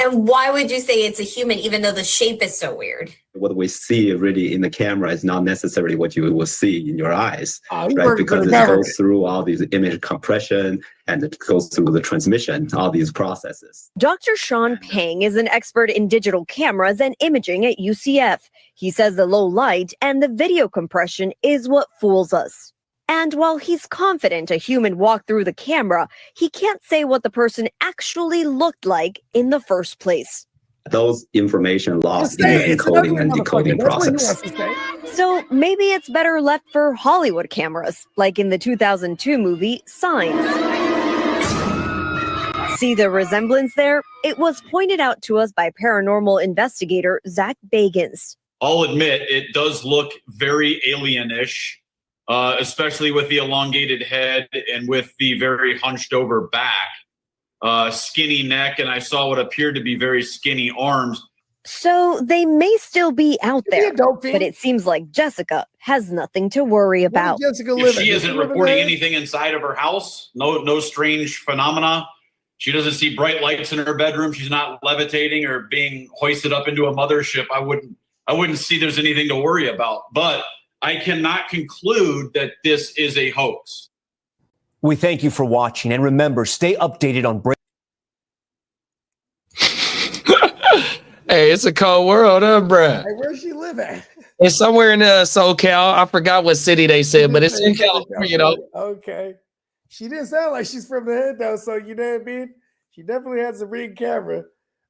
And why would you say it's a human, even though the shape is so weird? What we see really in the camera is not necessarily what you will see in your eyes, right? Because it goes through all these image compression and it goes through the transmission, all these processes. Dr. Sean Pang is an expert in digital cameras and imaging at UCF. He says the low light and the video compression is what fools us. And while he's confident a human walked through the camera, he can't say what the person actually looked like in the first place. Those information lost in the encoding and decoding process. So maybe it's better left for Hollywood cameras, like in the 2002 movie Signs. See the resemblance there? It was pointed out to us by paranormal investigator Zach Bagans. I'll admit it does look very alien-ish. Especially with the elongated head and with the very hunched over back, skinny neck, and I saw what appeared to be very skinny arms. So they may still be out there, but it seems like Jessica has nothing to worry about. If she isn't reporting anything inside of her house, no strange phenomena. She doesn't see bright lights in her bedroom. She's not levitating or being hoisted up into a mothership. I wouldn't see there's anything to worry about, but I cannot conclude that this is a hoax. We thank you for watching, and remember, stay updated on Hey, it's a cold world, huh, bruh? Hey, where's she live at? It's somewhere in SoCal. I forgot what city they said, but it's in California, though. Okay. She didn't sound like she's from the hood, though, so you know what I mean? She definitely has a ring camera,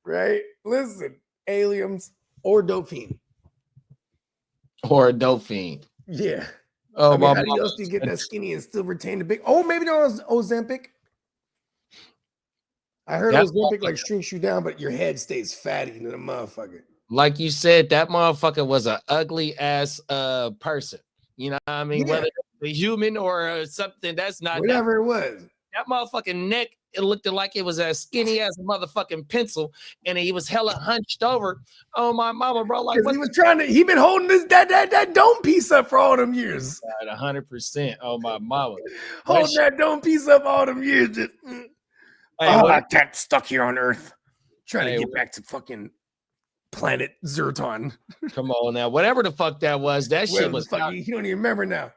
right? Listen, aliens or dope fiend. Or a dope fiend. Yeah. Oh, how else do you get that skinny and still retain the big? Oh, maybe that was Ozempic. I heard Ozempic like shrinks you down, but your head stays fatty than a motherfucker. Like you said, that motherfucker was an ugly ass person. You know what I mean? Yeah. Whether it's a human or something, that's not whatever it was. That motherfucking neck, it looked like it was as skinny as a motherfucking pencil, and he was hella hunched over. Oh my mama, bro! Like he was trying to, he been holding this that dome piece up for all them years. 100%. Oh my mama, holding that dome piece up all them years. Just, that stuck here on Earth, trying to get back to fucking planet Zerton. Come on now, whatever the fuck that was, that shit was. You don't even remember now.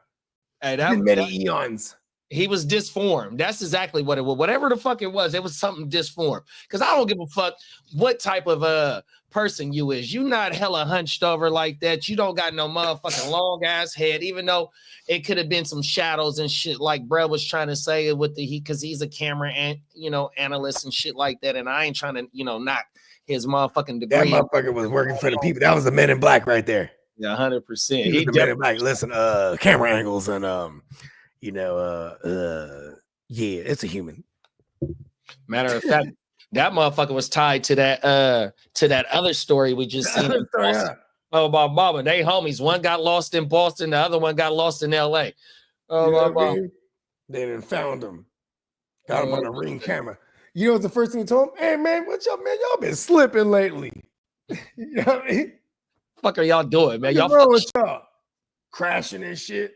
Hey, that been many eons. He was disformed. That's exactly what it was. Whatever the fuck it was something disformed. Because I don't give a fuck what type of person you is. You not hella hunched over like that. You don't got no motherfucking long ass head, even though it could have been some shadows and shit like Brad was trying to say with because he's a camera and analyst and shit like that. And I ain't trying to, knock his motherfucking degree. That motherfucker was working for the people. That was the Men in Black right there. Yeah, 100%. He the Men in Black. Listen, camera angles and yeah, it's a human. Matter of fact, that motherfucker was tied to that other story we just seen. Oh my mama, they homies. One got lost in Boston, the other one got lost in LA. Oh my mama. They done found him. Got him on a ring camera. You know what the first thing he told him? Hey man, what's up, man? Y'all been slipping lately. You know what I mean? Fuck are y'all doing, man? Y'all crashing and shit.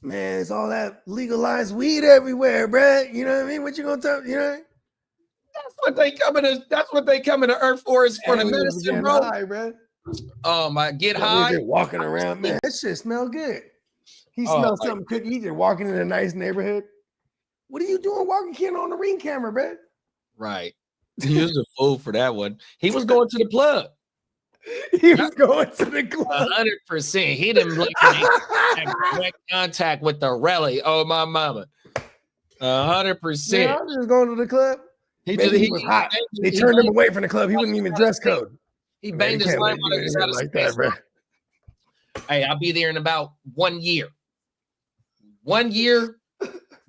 Man, it's all that legalized weed everywhere, bruh. You know what I mean? What you gonna tell? You know? That's what they coming to Earth for is for the medicine, bro. High, bro. Oh my, get high. Walking around, man. That shit smell good. He smells something cooking. He just walking in a nice neighborhood. What are you doing walking kid on the ring camera, bruh? Right. He was a fool for that one. He was going to the plug. He was going to the club. 100%. He didn't have direct contact with the rally. Oh my mama. 100%. Yeah, I was just going to the club. He was hot. They turned him away from the club. He wasn't even dress code. He banged his line while he was out of space. Bro. Hey, I'll be there in about 1 year. 1 year,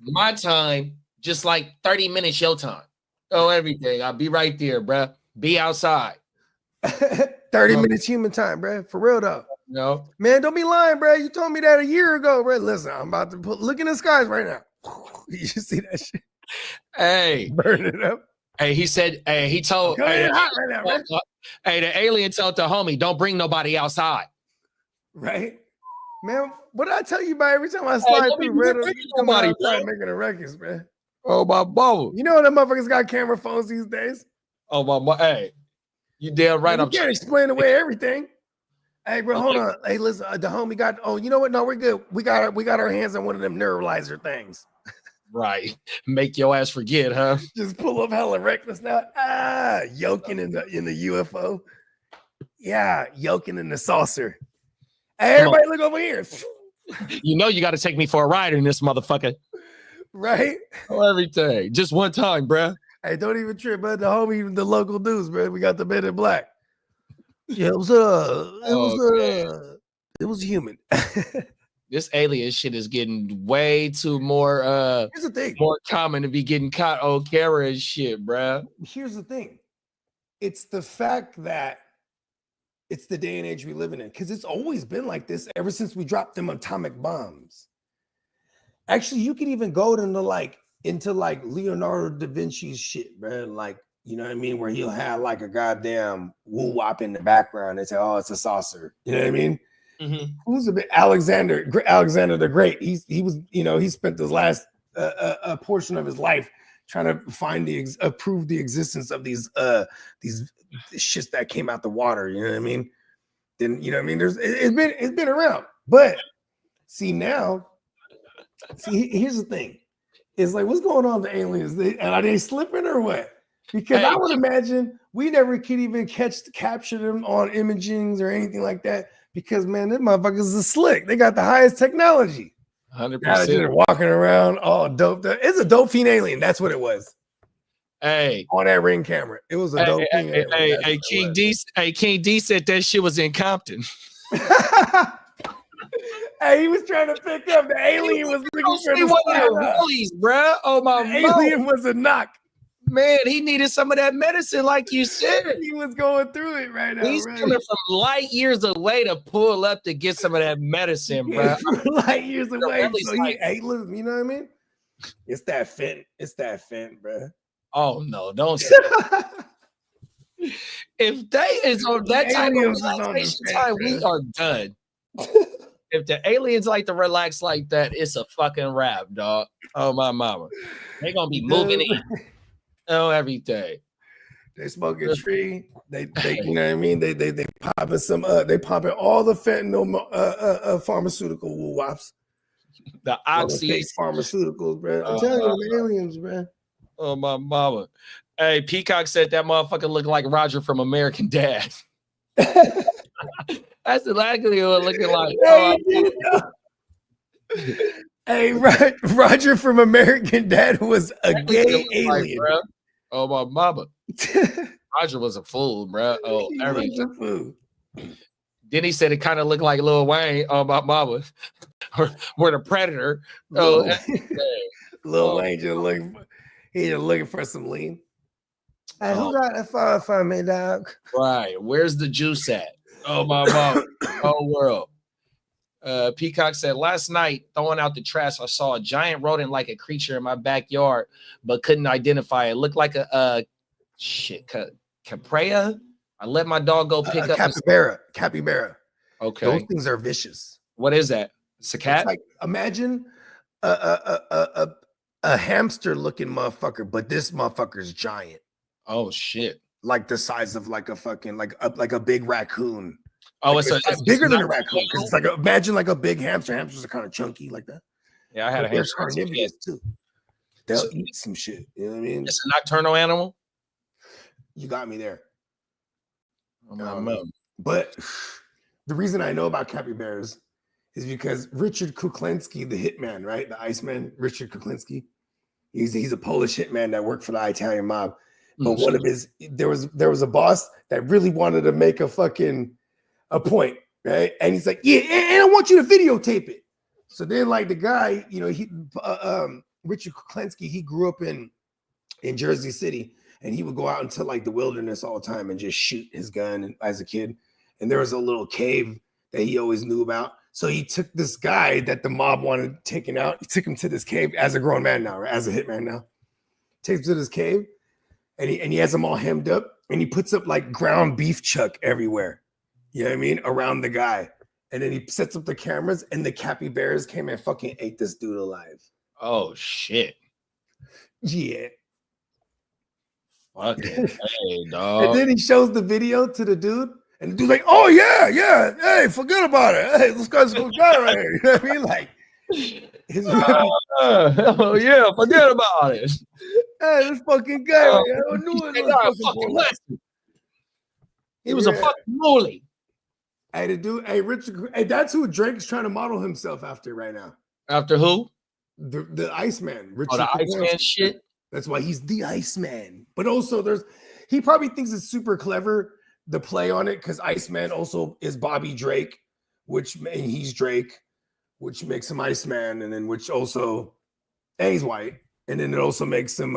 my time, just like 30 minutes your time. Oh, everything. I'll be right there, bro. Be outside. 30 minutes human time, bro. For real though. No. Man, don't be lying, bro. You told me that a year ago, bro. Listen, I'm about to look in the skies right now. You see that shit? Hey. Burn it up. Hey, he said, hey, he told, hey, hot right now, man. The alien told the homie, don't bring nobody outside. Right? Man, what did I tell you about every time I slide through, man? Nobody making a records, man. Oh, my boy. You know them motherfuckers got camera phones these days? Oh, my, hey, you damn right. Man, you can't explain away everything. Hey, bro, hold on. Hey, listen, the homie got, oh, you know what? No, we're good. We got our hands on one of them neuralizer things. Right. Make your ass forget, huh? Just pull up hella reckless now. Yoking in the UFO. Yeah, yoking in the saucer. Hey, everybody look over here. You know you got to take me for a ride in this motherfucker. Right? Oh, everything. Just one time, bruh. Hey, don't even trip, but the homie, the local dudes, man. We got the Men in Black. Yeah, it was human. This alien shit is getting way too more here's the thing. More common to be getting caught on camera and shit, bruh. Here's the thing. It's the fact that it's the day and age we live in, because it's always been like this ever since we dropped them atomic bombs. Actually, you can even go into Leonardo da Vinci's shit, bro. Like, you know what I mean? Where he'll have like a goddamn woo wop in the background and say, oh, it's a saucer. You know what I mean? Mm-hmm. Who's a bit Alexander the Great? He was, you know, he spent the last a portion of his life trying to find prove the existence of these shits that came out the water. You know what I mean? Then, you know what I mean? It's been around, but here's the thing. It's like, what's going on with the aliens? Are they slipping or what? Because I would imagine we never could even capture them on imagings or anything like that. Because, man, them motherfuckers are slick. They got the highest technology. 100%. Now they're just walking around all dope. It's a dope fiend alien. That's what it was. Hey, on that Ring camera, it was a dope fiend alien. Hey, King D said that shit was in Compton. Hey, he was trying to pick up the alien. Was looking for the rollies, bro. Oh my! The alien was a knock. Man, he needed some of that medicine, like you said. He was going through it right now. He's coming from light years away to pull up to get some of that medicine, bro. Light years away. So listen, you know what I mean? It's that fent. It's that fent, bro. Oh no, don't say if they is on that type of relaxation time, we are done. If the aliens like to relax like that, it's a fucking wrap, dog. Oh my mama. They gonna be moving in. Oh, everything. They smoking a tree. They you know what I mean? They popping some they popping all the fentanyl pharmaceutical woo wops. The oxy pharmaceuticals, bro. I'm telling you, the aliens, bro. Oh my mama. Hey, Peacock said that motherfucker looked like Roger from American Dad. That's exactly what it looking like. Hey, Roger from American Dad was a gay alien. Like, oh my mama. Roger was a fool, bro. Oh, everything. Then he said it kind of looked like Lil Wayne. Oh my mama. Or the Predator. Oh, Lil Wayne just looking for some lean. Hey, who got that fire for me, dog? Right. Where's the juice at? Oh my mama. Oh world. Peacock said, last night throwing out the trash, I saw a giant rodent like a creature in my backyard, but couldn't identify it. Looked like a caprea. I let my dog go pick up capybara. Okay, those things are vicious. What is that? It's a cat. It's like, imagine a hamster looking motherfucker, but this motherfucker's giant. Oh shit! Like the size of like a fucking like a big raccoon. Oh, like it's bigger than a raccoon. It's like imagine like a big hamster. Hamsters are kind of chunky like that. Yeah, I had a hamster. They're carnivorous too. They'll eat some shit. You know what I mean? It's a nocturnal animal. You got me there. Oh, but the reason I know about capybaras is because Richard Kuklinski, the hitman, right? The Iceman, Richard Kuklinski. He's a Polish hitman that worked for the Italian mob. But one of his there was a boss that really wanted to make a point, right? And he's like, yeah, and I want you to videotape it. So then, like the guy, you know, Richard Kuklinski, he grew up in Jersey City, and he would go out into like the wilderness all the time and just shoot his gun as a kid. And there was a little cave that he always knew about. So he took this guy that the mob wanted taken out. He took him to this cave as a grown man now, right? As a hitman now. Takes him to this cave. and he has them all hemmed up, and he puts up like ground beef chuck everywhere. You know what I mean? Around the guy. And then he sets up the cameras, and the capybaras came and fucking ate this dude alive. Oh shit. Yeah. Fucking hey, dog. And then he shows the video to the dude, and the dude's like, "Oh yeah, hey, forget about it. Hey, this guy's a good guy right here." You know what I mean? Like, oh yeah, forget about it. Hey, this fucking guy right here. I knew it was he was a fucking bully. Hey, the dude, hey, Richard, hey, that's who Drake's trying to model himself after right now. After who? The Iceman. Richard the Iceman shit. That's why he's the Iceman. But also, he probably thinks it's super clever the play on it because Iceman also is Bobby Drake, and he's Drake, which makes him Iceman, and then and he's white, and then it also makes him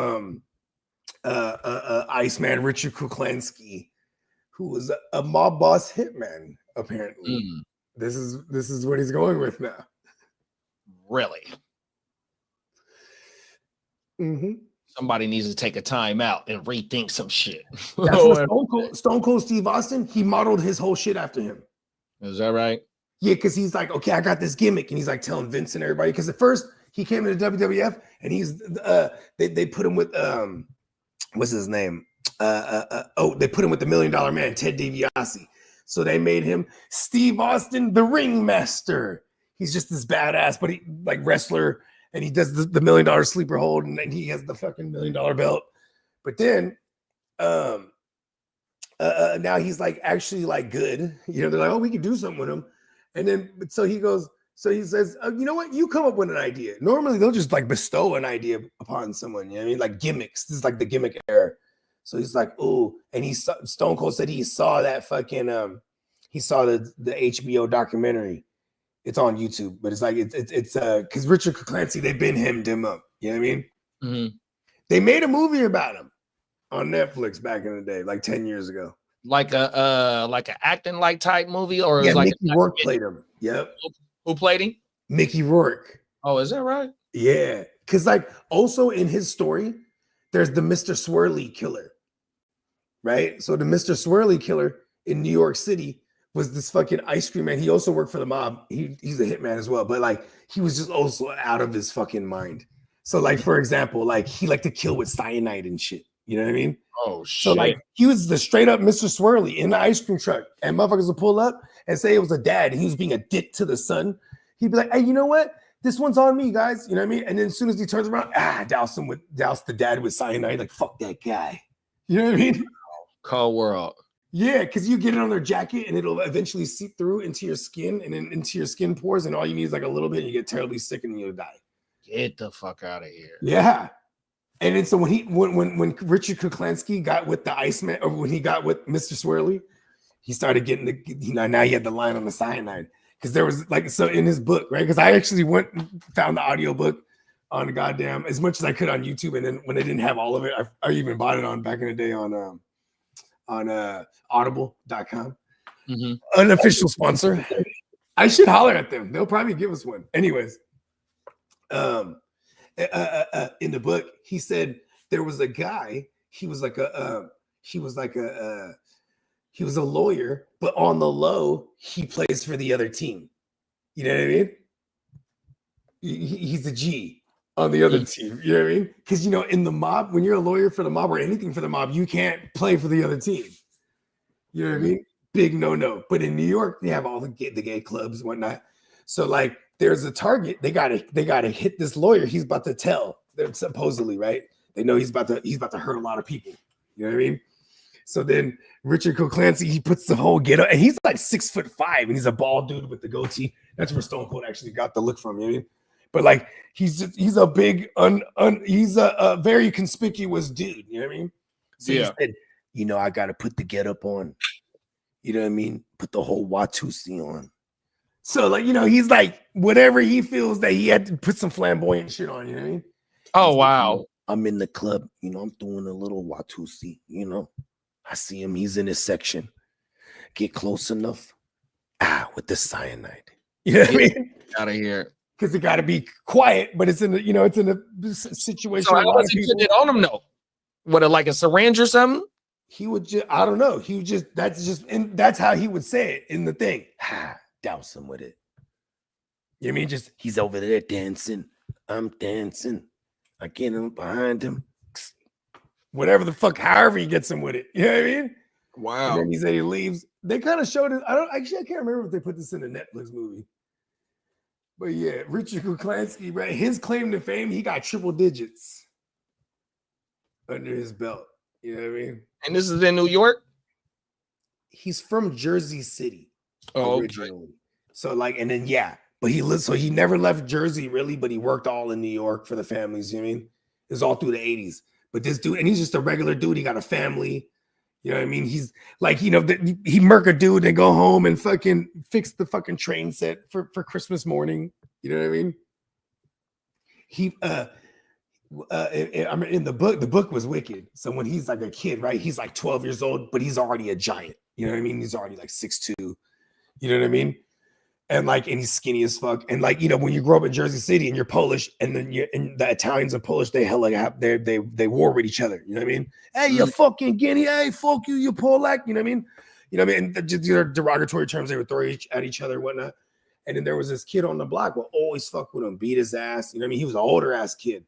Iceman Richard Kuklansky, who was a mob boss hitman. Apparently, this is what he's going with now. Really? Somebody needs to take a time out and rethink some shit. That's Stone Cold Steve Austin, he modeled his whole shit after him. Is that right? Yeah, because he's like, okay, I got this gimmick, and he's like telling Vince and everybody. Because at first he came into WWF, and he's they put him with what's his name? They put him with the $1 Million Man, Ted DiBiase. So they made him Steve Austin, the Ringmaster. He's just this badass, but he like wrestler, and he does the $1 Million sleeper hold, and then he has the fucking $1 Million belt. But then, now he's like actually like good. You know, they're like, oh, we can do something with him. And then, so he says, you know what? You come up with an idea. Normally they'll just like bestow an idea upon someone. You know what I mean? Like gimmicks. This is like the gimmick era. So he's like, oh, and Stone Cold said he saw that fucking he saw the HBO documentary. It's on YouTube, but it's like it's because Richard Clancy, they've been hemmed him up. You know what I mean? Mm-hmm. They made a movie about him on Netflix back in the day, like 10 years ago. Like an acting like type movie, or Yeah, it was like Mickey Rourke played him. Yep. Who played him? Mickey Rourke. Oh, is that right? Yeah, because like also in his story, there's the Mr. Swirly killer, right? So the Mr. Swirly killer in New York City was this fucking ice cream man. He also worked for the mob. He's a hitman as well, but like he was just also out of his fucking mind. So like, for example, like he liked to kill with cyanide and shit. You know what I mean? Oh shit. So like he was the straight up Mr. Swirly in the ice cream truck, and motherfuckers would pull up and say it was a dad, and he was being a dick to the son. He'd be like, hey, you know what? This one's on me, guys. You know what I mean? And then as soon as he turns around, douse the dad with cyanide, like fuck that guy. You know what I mean? Cold world. Yeah, because you get it on their jacket and it'll eventually seep through into your skin and then into your skin pores, and all you need is like a little bit, and you get terribly sick and you'll die. Get the fuck out of here. Yeah. And then so when Richard Kuklansky got with the Iceman, or when he got with Mr. Swirly, he started getting now he had the line on the cyanide. Because there was like, so in his book, right? Because I actually went and found the audiobook on goddamn as much as I could on YouTube. And then when they didn't have all of it, I even bought it on back in the day on audible.com. Unofficial sponsor. I should holler at them. They'll probably give us one. Anyways, in the book, he said there was a guy, he was a lawyer, but on the low, he plays for the other team. You know what I mean? He's a G on the other team. You know what I mean? Because, you know, in the mob, when you're a lawyer for the mob or anything for the mob, you can't play for the other team. You know what I mean? Big no-no. But in New York, they have all the gay clubs and whatnot. So, like, there's a target. They gotta hit this lawyer. He's about to tell. They're supposedly, right? They know he's about to hurt a lot of people. You know what I mean? So then Richard Clancy, he puts the whole get up, and he's like 6'5", and he's a bald dude with the goatee. That's where Stone Cold actually got the look from, you know what I mean? But like he's a big he's a very conspicuous dude, you know what I mean? So he said, you know, I gotta put the get up on, you know what I mean? Put the whole Watusi on. So like, you know, he's like whatever he feels that he had to put some flamboyant shit on, you know what I mean? Oh wow. I'm in the club, you know, I'm doing a little Watusi, you know. I see him. He's in his section. Get close enough. With the cyanide. You know what I mean? Out of here. Because it got to be quiet, but it's in a situation. So how was he putting it on him though? What, like a syringe or something? He would just, I don't know. He would just, that's how he would say it in the thing. Ha, douse him with it. You know what I mean? Just, he's over there dancing. I'm dancing. I get him behind him. Whatever the fuck, however he gets him with it. You know what I mean? Wow. And then he said he leaves. They kind of showed it. I can't remember if they put this in a Netflix movie. But yeah, Richard Kuklansky, right? His claim to fame, he got triple digits under his belt. You know what I mean? And this is in New York? He's from Jersey City. Oh, originally. okay. So like, and then yeah, but he never left Jersey really, but he worked all in New York for the families. You know what I mean? It was all through the 80s. But this dude, and he's just a regular dude. He got a family. You know what I mean? He's like, you know, he murk a dude and go home and fucking fix the fucking train set for Christmas morning. You know what I mean? I mean, in the book was wicked. So when he's like a kid, right? He's like 12 years old, but he's already a giant. You know what I mean? He's already like 6'2". You know what I mean? And he's skinny as fuck. And like, you know, when you grow up in Jersey City and you're Polish, and then and the Italians and Polish, they they war with each other. You know what I mean? Hey, you fucking Guinea. Hey, fuck you, you Polak. You know what I mean? You know what I mean? And just derogatory terms they would throw at each other and whatnot. And then there was this kid on the block who always fuck with him, beat his ass. You know what I mean? He was an older ass kid.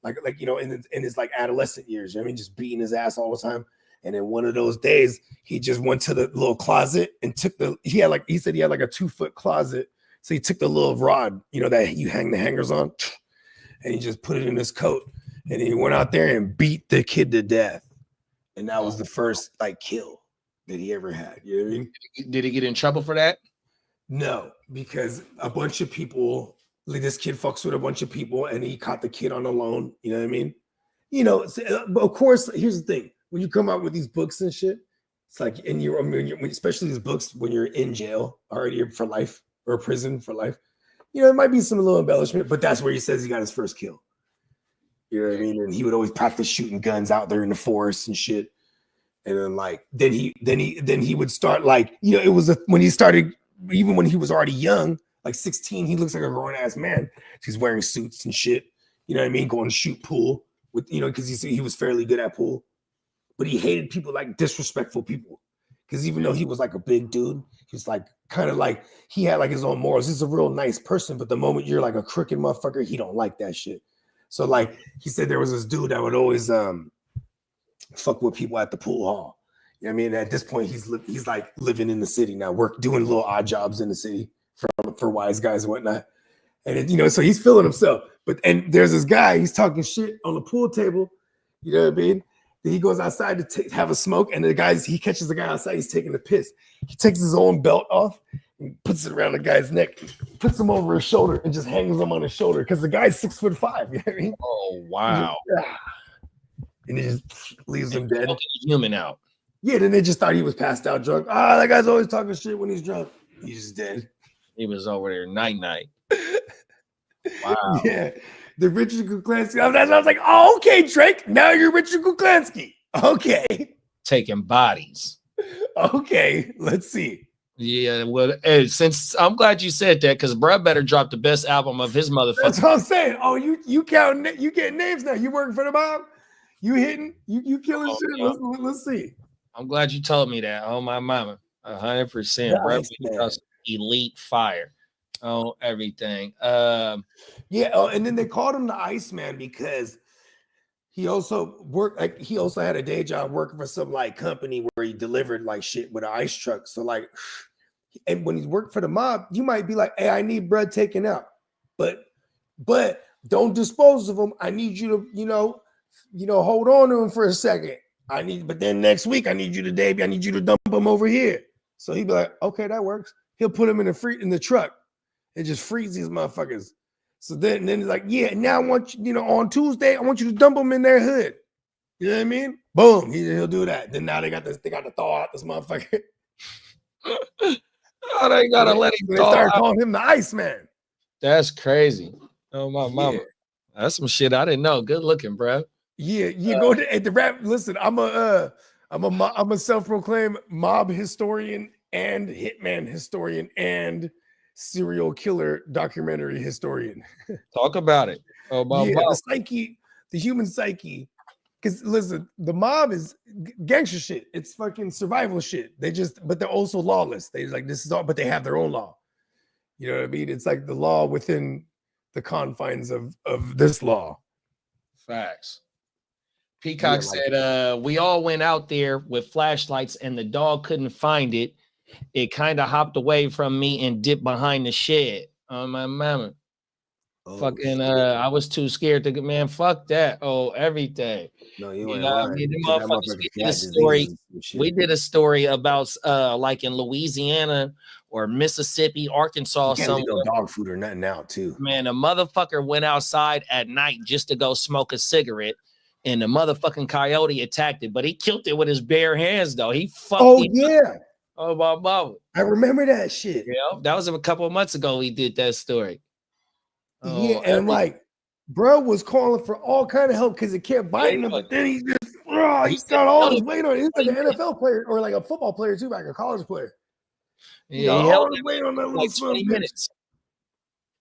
Like you know, in his like adolescent years. You know what I mean? Just beating his ass all the time. And then one of those days, he just went to the little closet and took he said he had like a 2-foot closet. So he took the little rod, you know, that you hang the hangers on, and he just put it in his coat. And he went out there and beat the kid to death. And that was the first like kill that he ever had. You know what I mean? Did he get in trouble for that? No, because a bunch of people, like this kid fucks with a bunch of people, and he caught the kid on the loan. You know what I mean? You know, but of course, here's the thing. When you come out with these books and shit, it's like, and especially these books when you're in jail already for life or prison for life, you know, it might be some little embellishment, but that's where he says he got his first kill. You know what I mean? And he would always practice shooting guns out there in the forest and shit. And then like, then he would start like, you know, it was when he started, even when he was already young, like 16, he looks like a grown ass man. He's wearing suits and shit. You know what I mean? Going to shoot pool with, you know, because he was fairly good at pool. But he hated people, like disrespectful people. Because even though he was like a big dude, he was like kind of like, he had like his own morals. He's a real nice person. But the moment you're like a crooked motherfucker, he don't like that shit. So like he said there was this dude that would always fuck with people at the pool hall. You know what I mean? At this point, he's like living in the city now, doing little odd jobs in the city for wise guys and whatnot. And you know, so he's feeling himself. And there's this guy, he's talking shit on the pool table. You know what I mean? He goes outside to have a smoke, and he catches the guy outside. He's taking a piss. He takes his own belt off and puts it around the guy's neck, puts him over his shoulder, and just hangs him on his shoulder because the guy's 6'5". You know what I mean? Oh wow! And he just leaves him dead. Human out. Yeah. Then they just thought he was passed out drunk. That guy's always talking shit when he's drunk. He's just dead. He was over there night. Wow. Yeah. The Richard Kuklansky. I was like, oh, okay, Drake. Now you're Richard Kuklansky. Okay. Taking bodies. Okay. Let's see. Yeah. Well, since I'm glad you said that, because bruh better drop the best album of his motherfucker. That's what I'm saying. Oh, you counting? You getting names now? You working for the mob? You hitting? You killing shit? Yeah. Let's see. I'm glad you told me that. Oh my mama, 100%, bro. Elite fire. Oh, everything. Yeah, and then they called him the Iceman because he also worked, like he also had a day job working for some like company where he delivered like shit with an ice truck. So like, and when he worked for the mob, you might be like, hey, I need bread taken out, but don't dispose of him. I need you to, you know, hold on to him for a second. But then next week I need you to dump him over here. So he'd be like, okay, that works. He'll put him in the truck. It just frees these motherfuckers. So then it's like, yeah, now I want you, on Tuesday, I want you to dump them in their hood. You know what I mean? Boom, he'll do that. Then now they got to thaw out this motherfucker. Oh, they gotta let him They start calling him the Iceman. That's crazy. Oh my mama. Yeah. That's some shit I didn't know. Good looking, bro. Yeah, go to the rap. Listen, I'm a self-proclaimed mob historian and hitman historian and serial killer documentary historian. Talk about it. Oh my yeah, mama. the human psyche Because listen, the mob is gangster shit. It's fucking survival shit. But they're also lawless. They like this is all, but they have their own law. You know what I mean? It's like the law within the confines of this law. Facts. Peacock said, we all went out there with flashlights and the dog couldn't find it. It kind of hopped away from me and dipped behind the shed. Oh, my mama. Fucking, I was too scared to get, man, fuck that. Oh, everything. No, you You ain't know what I lying. mean? Them That motherfuckers, motherfucker we did got a story. diseases and shit. We did a story about like in Louisiana or Mississippi, Arkansas, You can't leave somewhere. no dog food or nothing out too. Man, a motherfucker went outside at night just to go smoke a cigarette, and the motherfucking coyote attacked it, but he killed it with his bare hands, though. He fucked Oh it yeah. up. Oh, my mama. I remember that shit. Yeah, that was a couple of months ago he did that story. Yeah, and I'm like, bro was calling for all kind of help because it kept biting him, but then he just he got all his weight on it. He's like an NFL player or like a football player too, like a college player. He got he all held his him weight on that little like son of a 20 bitch. minutes.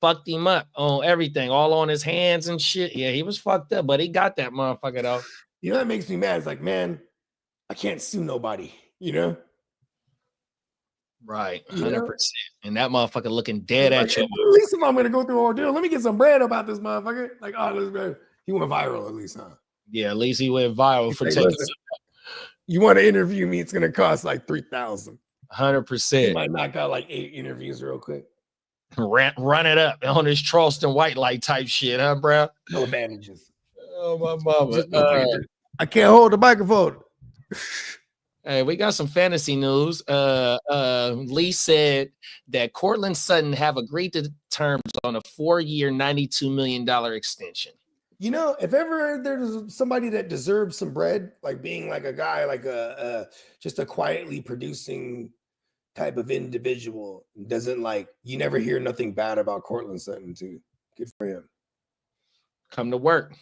Fucked him up on everything, all on his hands and shit. Yeah, he was fucked up, but he got that motherfucker though. You know that makes me mad. It's like, man, I can't sue nobody, you know? Right, You 100%. know? And that motherfucker looking dead Like, at you. at least if I'm gonna go through an ordeal, let me get some bread about this motherfucker. Like, oh, let's go. He went viral at least, huh? Yeah, at least he went viral for Like, taking listen, you want to interview me? It's gonna cost like 3,000. 100%. He might knock out like 8 interviews real quick. Run it up on his Charleston white light type shit, huh, bro? No advantages. Oh, my mama. Just I can't hold the microphone. Hey, we got some fantasy news. Lee said that Cortland Sutton have agreed to terms on a 4-year, $92 million extension. You know, if ever there's somebody that deserves some bread, like being like a guy, like just a quietly producing type of individual, doesn't like, you never hear nothing bad about Cortland Sutton too. Good for him. Come to work.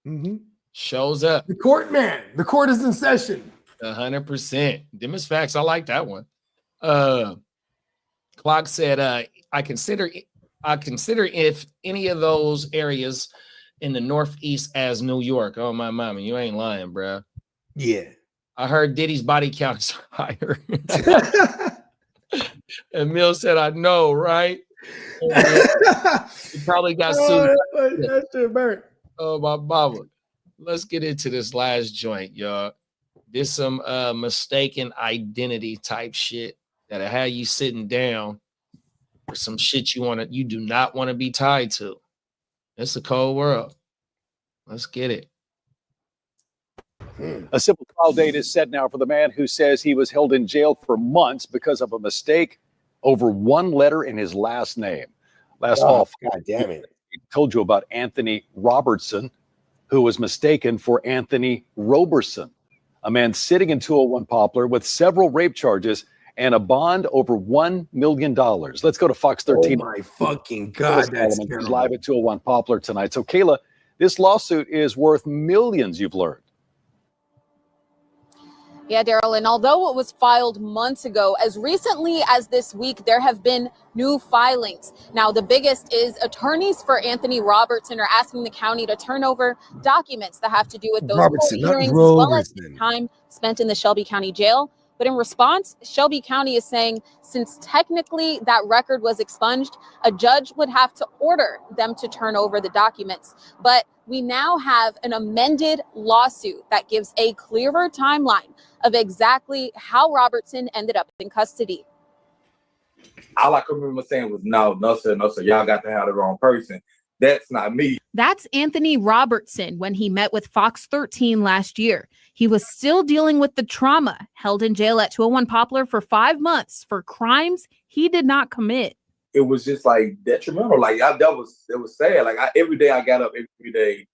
Mm-hmm. Shows up. The court man. The court is in session. 100%. Them is facts. I like that one. Clock said, I consider if any of those areas in the Northeast as New York. Oh, my mama, you ain't lying, bro. Yeah. I heard Diddy's body count is higher. And Mill said, I know, right? He probably got sued. That shit burnt. Oh, my mama. Let's get into this last joint, y'all. There's some mistaken identity type shit that'll have you sitting down for some shit you do not want to be tied to. It's a cold world. Let's get it. A civil trial date is set now for the man who says he was held in jail for months because of a mistake over one letter in his last name. Last fall, God damn it. I told you about Anthony Robertson, who was mistaken for Anthony Roberson, a man sitting in 201 Poplar with several rape charges and a bond over $1 million. Let's go to Fox 13. Oh my fucking God, that's He's terrible. live at 201 Poplar tonight. So, Kayla, this lawsuit is worth millions, you've learned. Yeah, Daryl, and although it was filed months ago, as recently as this week, there have been new filings. Now, the biggest is attorneys for Anthony Robertson are asking the county to turn over documents that have to do with those court Robertson, not hearings, as well as Roberson. time spent in the Shelby County Jail. But in response, Shelby County is saying since technically that record was expunged, a judge would have to order them to turn over the documents. But we now have an amended lawsuit that gives a clearer timeline of exactly how Robertson ended up in custody. All I can remember saying was, no, sir, y'all got to have the wrong person. That's not me. That's Anthony Robertson when he met with Fox 13 last year. He was still dealing with the trauma, held in jail at 201 Poplar for 5 months for crimes he did not commit. It was just like detrimental. Like it was sad. Like every day I got up, every day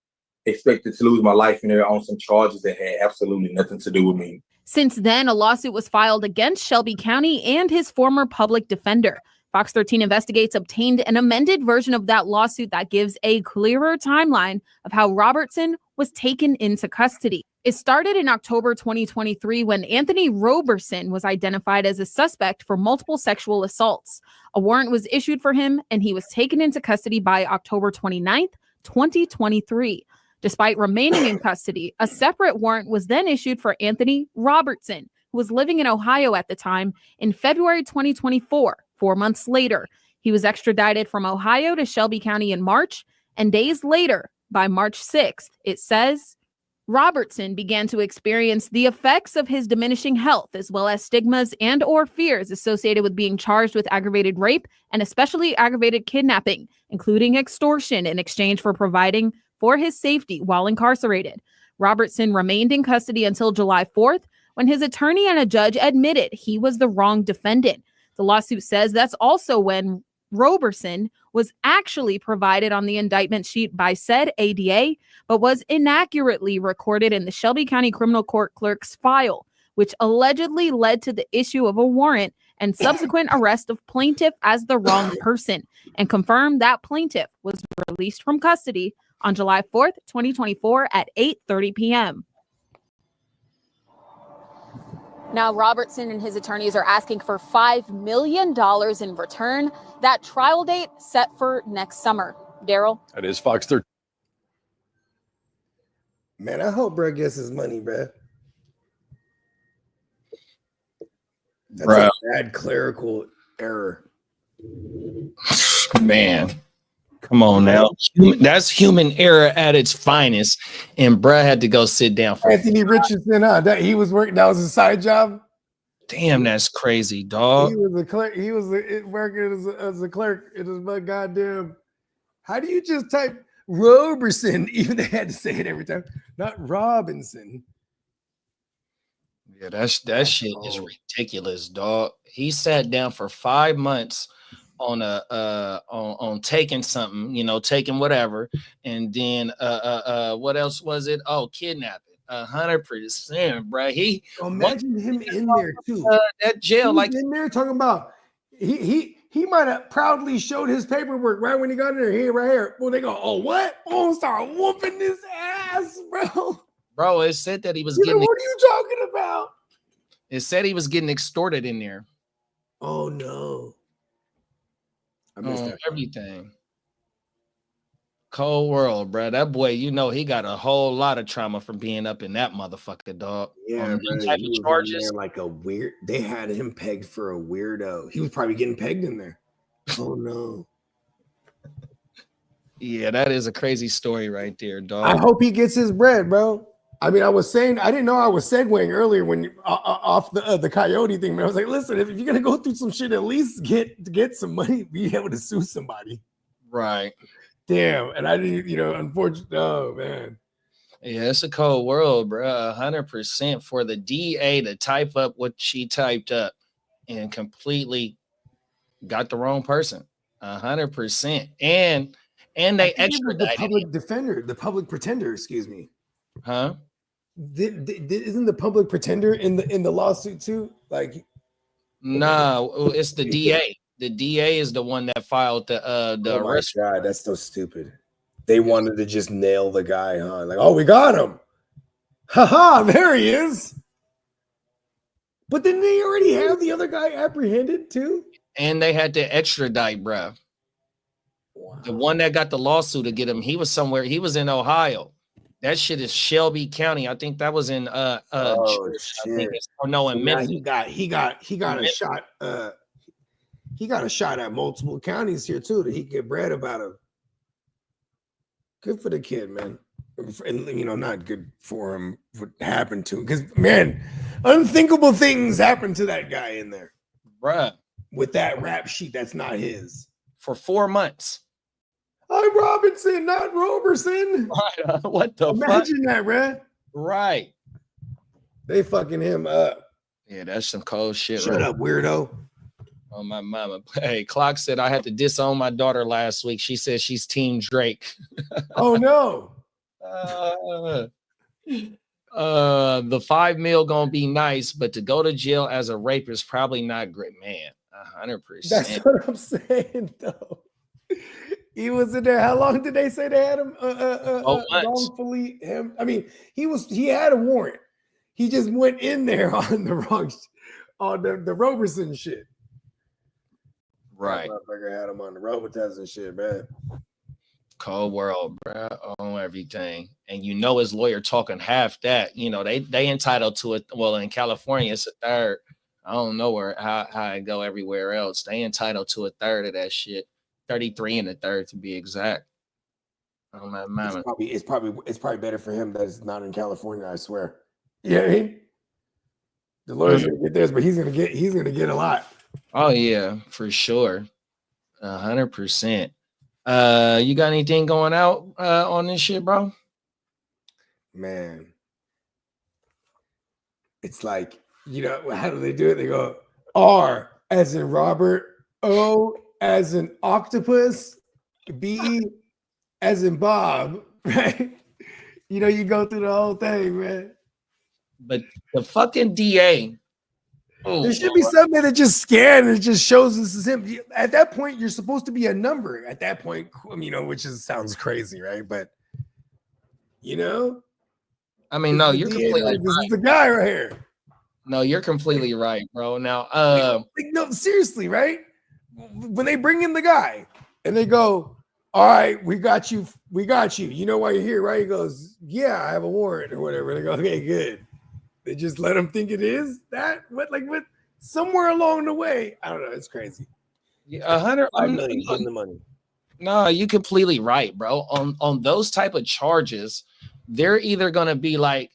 expected to lose my life, and they're on some charges that had absolutely nothing to do with me. Since then, a lawsuit was filed against Shelby County and his former public defender. Fox 13 Investigates obtained an amended version of that lawsuit that gives a clearer timeline of how Robertson was taken into custody. It started in October 2023 when Anthony Roberson was identified as a suspect for multiple sexual assaults. A warrant was issued for him, and he was taken into custody by October 29th, 2023. Despite remaining in custody, a separate warrant was then issued for Anthony Robertson, who was living in Ohio at the time, in February 2024. 4 months later, he was extradited from Ohio to Shelby County in March, and days later, by March 6th, it says, Robertson began to experience the effects of his diminishing health, as well as stigmas and or fears associated with being charged with aggravated rape and especially aggravated kidnapping, including extortion in exchange for providing for his safety while incarcerated. Robertson remained in custody until July 4th, when his attorney and a judge admitted he was the wrong defendant. The lawsuit says that's also when Robertson was actually provided on the indictment sheet by said ADA, but was inaccurately recorded in the Shelby County Criminal Court clerk's file, which allegedly led to the issue of a warrant and subsequent arrest of plaintiff as the wrong person, and confirmed that plaintiff was released from custody on July 4th, 2024 at 8:30 p.m. Now, Robertson and his attorneys are asking for $5 million in return. That trial date set for next summer. Daryl? That is Fox 13. Man, I hope Brett gets his money, bro. That's a bad clerical error. Man, come on now. That's human error at its finest. And bruh had to go sit down for Anthony Richardson, that he was working, that was his side job. Damn, that's crazy, dog. He was a clerk, he was working as a clerk. It was my goddamn. How do you just type Robertson? Even they had to say it every time. Not Robinson. Yeah, that shit is ridiculous, dog. He sat down for 5 months on on taking something, taking whatever, and then what else was it? Oh, kidnapping. 100%, bro. Imagine him in there too. That jail, like in there talking about he might have proudly showed his paperwork right when he got in there. Here, right here. Well, they go, oh, what? Oh, start whooping this ass, bro. Bro, it said that he was What getting. are you talking about? It said he was getting extorted in there. Oh no. I missed that. Everything. Cold world, bro. That boy, he got a whole lot of trauma from being up in that motherfucker, dog. Yeah, bro. Type of charges. Like a weird. They had him pegged for a weirdo. He was probably getting pegged in there. Oh no. Yeah, that is a crazy story right there, dog. I hope he gets his bread, bro. I mean, I was saying I didn't know I was segueing earlier when off the coyote thing. But I was like, listen, if you're gonna go through some shit, at least get some money, be able to sue somebody. Right. Damn. And I didn't, unfortunately. Oh man. Yeah, it's a cold world, bro. 100% for the DA to type up what she typed up and completely got the wrong person. 100%. And they extradited the public pretender, excuse me. Huh? Isn't the public pretender in the lawsuit too? Like, no, it's the DA. The DA is the one that filed the arrest. God, that's so stupid. They wanted to just nail the guy, huh? Like, oh, we got him. Haha, there he is. But didn't they already have the other guy apprehended too? And they had to extradite, bro. Wow. The one that got the lawsuit to get him, he was somewhere. He was in Ohio. That shit is Shelby County. I think that was in shit. In Memphis. He got a shot. He got a shot at multiple counties here too that he could get bread about him. Good for the kid, man. And not good for him what happened to him. Because man, unthinkable things happened to that guy in there. Bruh. With that rap sheet that's not his. For 4 months. I'm Robinson, not Robertson. Right, what the Imagine fuck? that, man. Right. They fucking him up. Yeah, that's some cold shit. Shut up, weirdo. Oh, my mama. Hey, Clock said I had to disown my daughter last week. She said she's Team Drake. Oh, no. The 5 mil gonna be nice, but to go to jail as a rapist is probably not great, man. 100%. That's what I'm saying, though. He was in there. How long did they say they had him wrongfully? I mean, he had a warrant. He just went in there on the wrong, on the Robertson shit. Right. That motherfucker had him on the Robitussin shit, man. Cold world, bro, on everything. And you know his lawyer talking half that. You know, they entitled to it. Well, in California, it's a third. I don't know how it go everywhere else. They entitled to a third of that shit. 33 and a third to be exact. Oh my mama. It's probably better for him that it's not in California, I swear. Yeah, I mean, the lawyer's gonna get this, but he's gonna get a lot. Oh yeah, for sure. 100%. You got anything going out on this shit, bro? Man, it's like, you know, how do they do it? They go R as in Robert, O as in octopus, B as in Bob, right? You know, you go through the whole thing, man. But the fucking DA. There should be something that just scanned and just shows this is him. At that point, you're supposed to be a number. At that point, you know, which sounds crazy, right? But you know, I mean, no, you're completely right. This is the guy right here. No, you're completely right, bro. Now, no, seriously, right? When they bring in the guy and they go, "All right, we got you. You know why you're here, right?" He goes, "Yeah, I have a warrant or whatever." They go, "Okay, good." They just let him think it is that. What somewhere along the way, I don't know. It's crazy. 105 million in the money. No, you're completely right, bro. On those type of charges, they're either gonna be like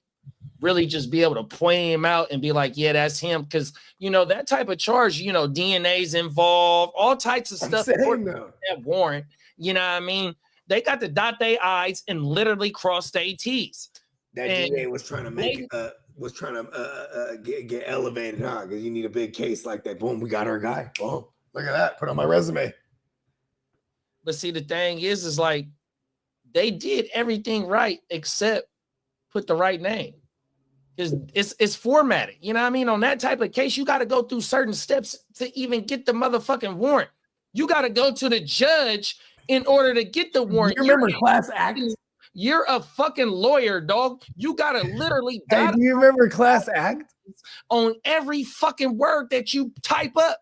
really just be able to point him out and be like, yeah, that's him, because you know that type of charge, you know, DNA's involved, all types of stuff. That warrant, you know what I mean? They got to dot their I's and literally cross their T's. That DA was trying to get elevated, huh? Because you need a big case like that. Boom, we got our guy. Boom, look at that. Put on my resume. But see, the thing is like they did everything right except put the right name. Because it's formatted. You know what I mean? On that type of case, you got to go through certain steps to even get the motherfucking warrant. You got to go to the judge in order to get the warrant. You remember Class Act? You're a fucking lawyer, dog. You gotta literally. Hey, do you remember Class Act? On every fucking word that you type up,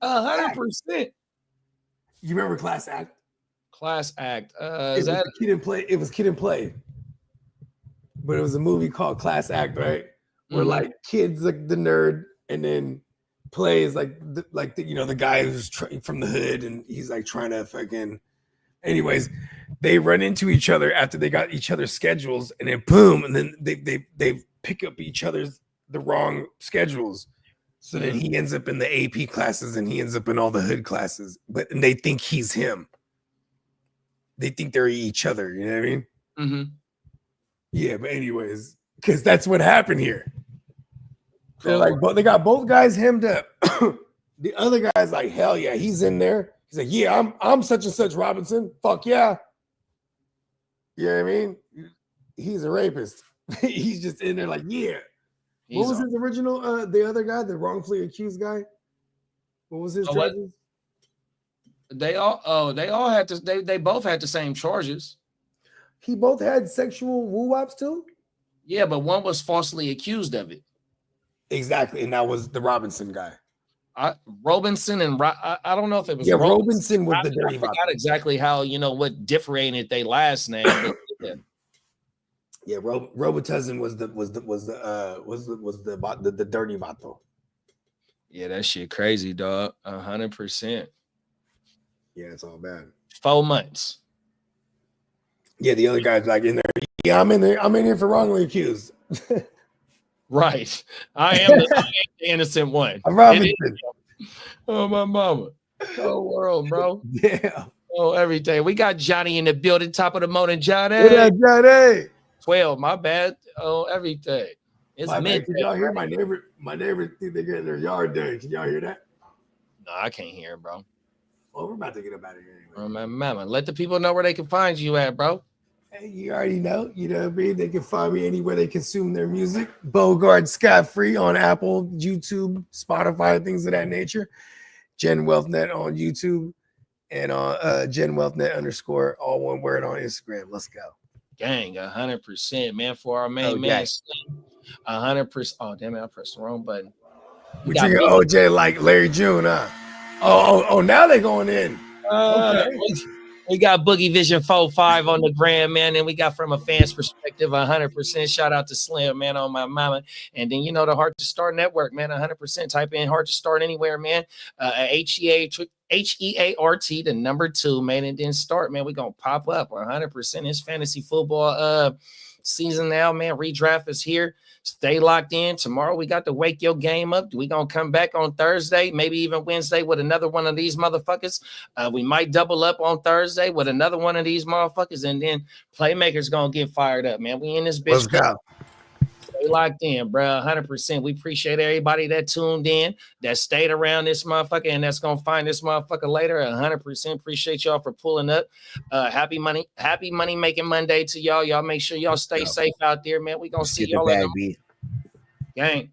100%. You remember Class Act? Class Act. Is that Kid and Play? It was Kid and Play, but it was a movie called Class Act, right? Where like kids like the nerd, and then Play is like the guy who's from the hood, and he's like trying to fucking. Anyways, they run into each other after they got each other's schedules, and then boom, and then they pick up each other's the wrong schedules. So then he ends up in the AP classes and he ends up in all the hood classes. And they think he's him. They think they're each other, you know what I mean? Mm-hmm. Yeah, but anyways, because that's what happened here. They're like, but they got both guys hemmed up. The other guy's like, hell yeah, he's in there. He's like, yeah, I'm such and such Robinson. Fuck yeah. You know what I mean? He's a rapist. He's just in there like, yeah. What was his original? The other guy, the wrongfully accused guy. What was his charges? They both had the same charges. He both had sexual woo-wops too? Yeah, but one was falsely accused of it. Exactly, and that was the Robinson guy. Robinson and I don't know if it was. Yeah, Robinson was the dirty. I forgot exactly how what differentiated their last name. Yeah, Robitussin was the dirty vato. Yeah, that shit crazy, dog. 100%. Yeah, it's all bad. 4 months. Yeah, the other guy's like in there. Yeah, I'm in there. I'm in here for wrongly accused. Right. I am the innocent one. I'm Robinson. Oh, my mama. Oh, world, bro. Yeah. Oh, everything. We got Johnny in the building, top of the morning, Johnny. What up, Johnny? 12, my bad. Oh, everything. It's mid. Can y'all hear my neighbor? My neighbor think they're getting their yard done. Can y'all hear that? No, I can't hear, bro. Well, we're about to get up out of here anyway. Oh, my mama. Let the people know where they can find you at, bro. Hey, you already know. You know what I mean? They can find me anywhere they consume their music. Bogard scot-free on Apple, YouTube, Spotify, things of that nature. Gen WealthNet on YouTube and on Gen WealthNet _ all one word on Instagram. Let's go. Gang, 100%, man. For our main man, 100%. Oh, damn it, I pressed the wrong button. We drinking OJ like Larry June, huh? Oh, now they're going in. Okay. We got Boogie Vision 45 on the gram, man. And we got from a fan's perspective, 100%. Shout out to Slim, man, on my mama. And then, you know, the Hard to Start Network, man, 100%. Type in Hard to Start anywhere, man. HEART, the number 2, man. And then start, man. We're going to pop up 100%. It's fantasy football season now, man. Redraft is here. Stay locked in. Tomorrow we got to wake your game up. We gonna come back on Thursday, maybe even Wednesday with another one of these motherfuckers. We might double up on Thursday with another one of these motherfuckers, and then Playmakers gonna get fired up, man. We in this bitch. Let's go. Stay locked in, bro. 100%. We appreciate everybody that tuned in, that stayed around this motherfucker, and that's gonna find this motherfucker later. 100%. Appreciate y'all for pulling up. Happy money making Monday to y'all. Y'all make sure y'all stay safe out there, man. We gonna see y'all. Gang.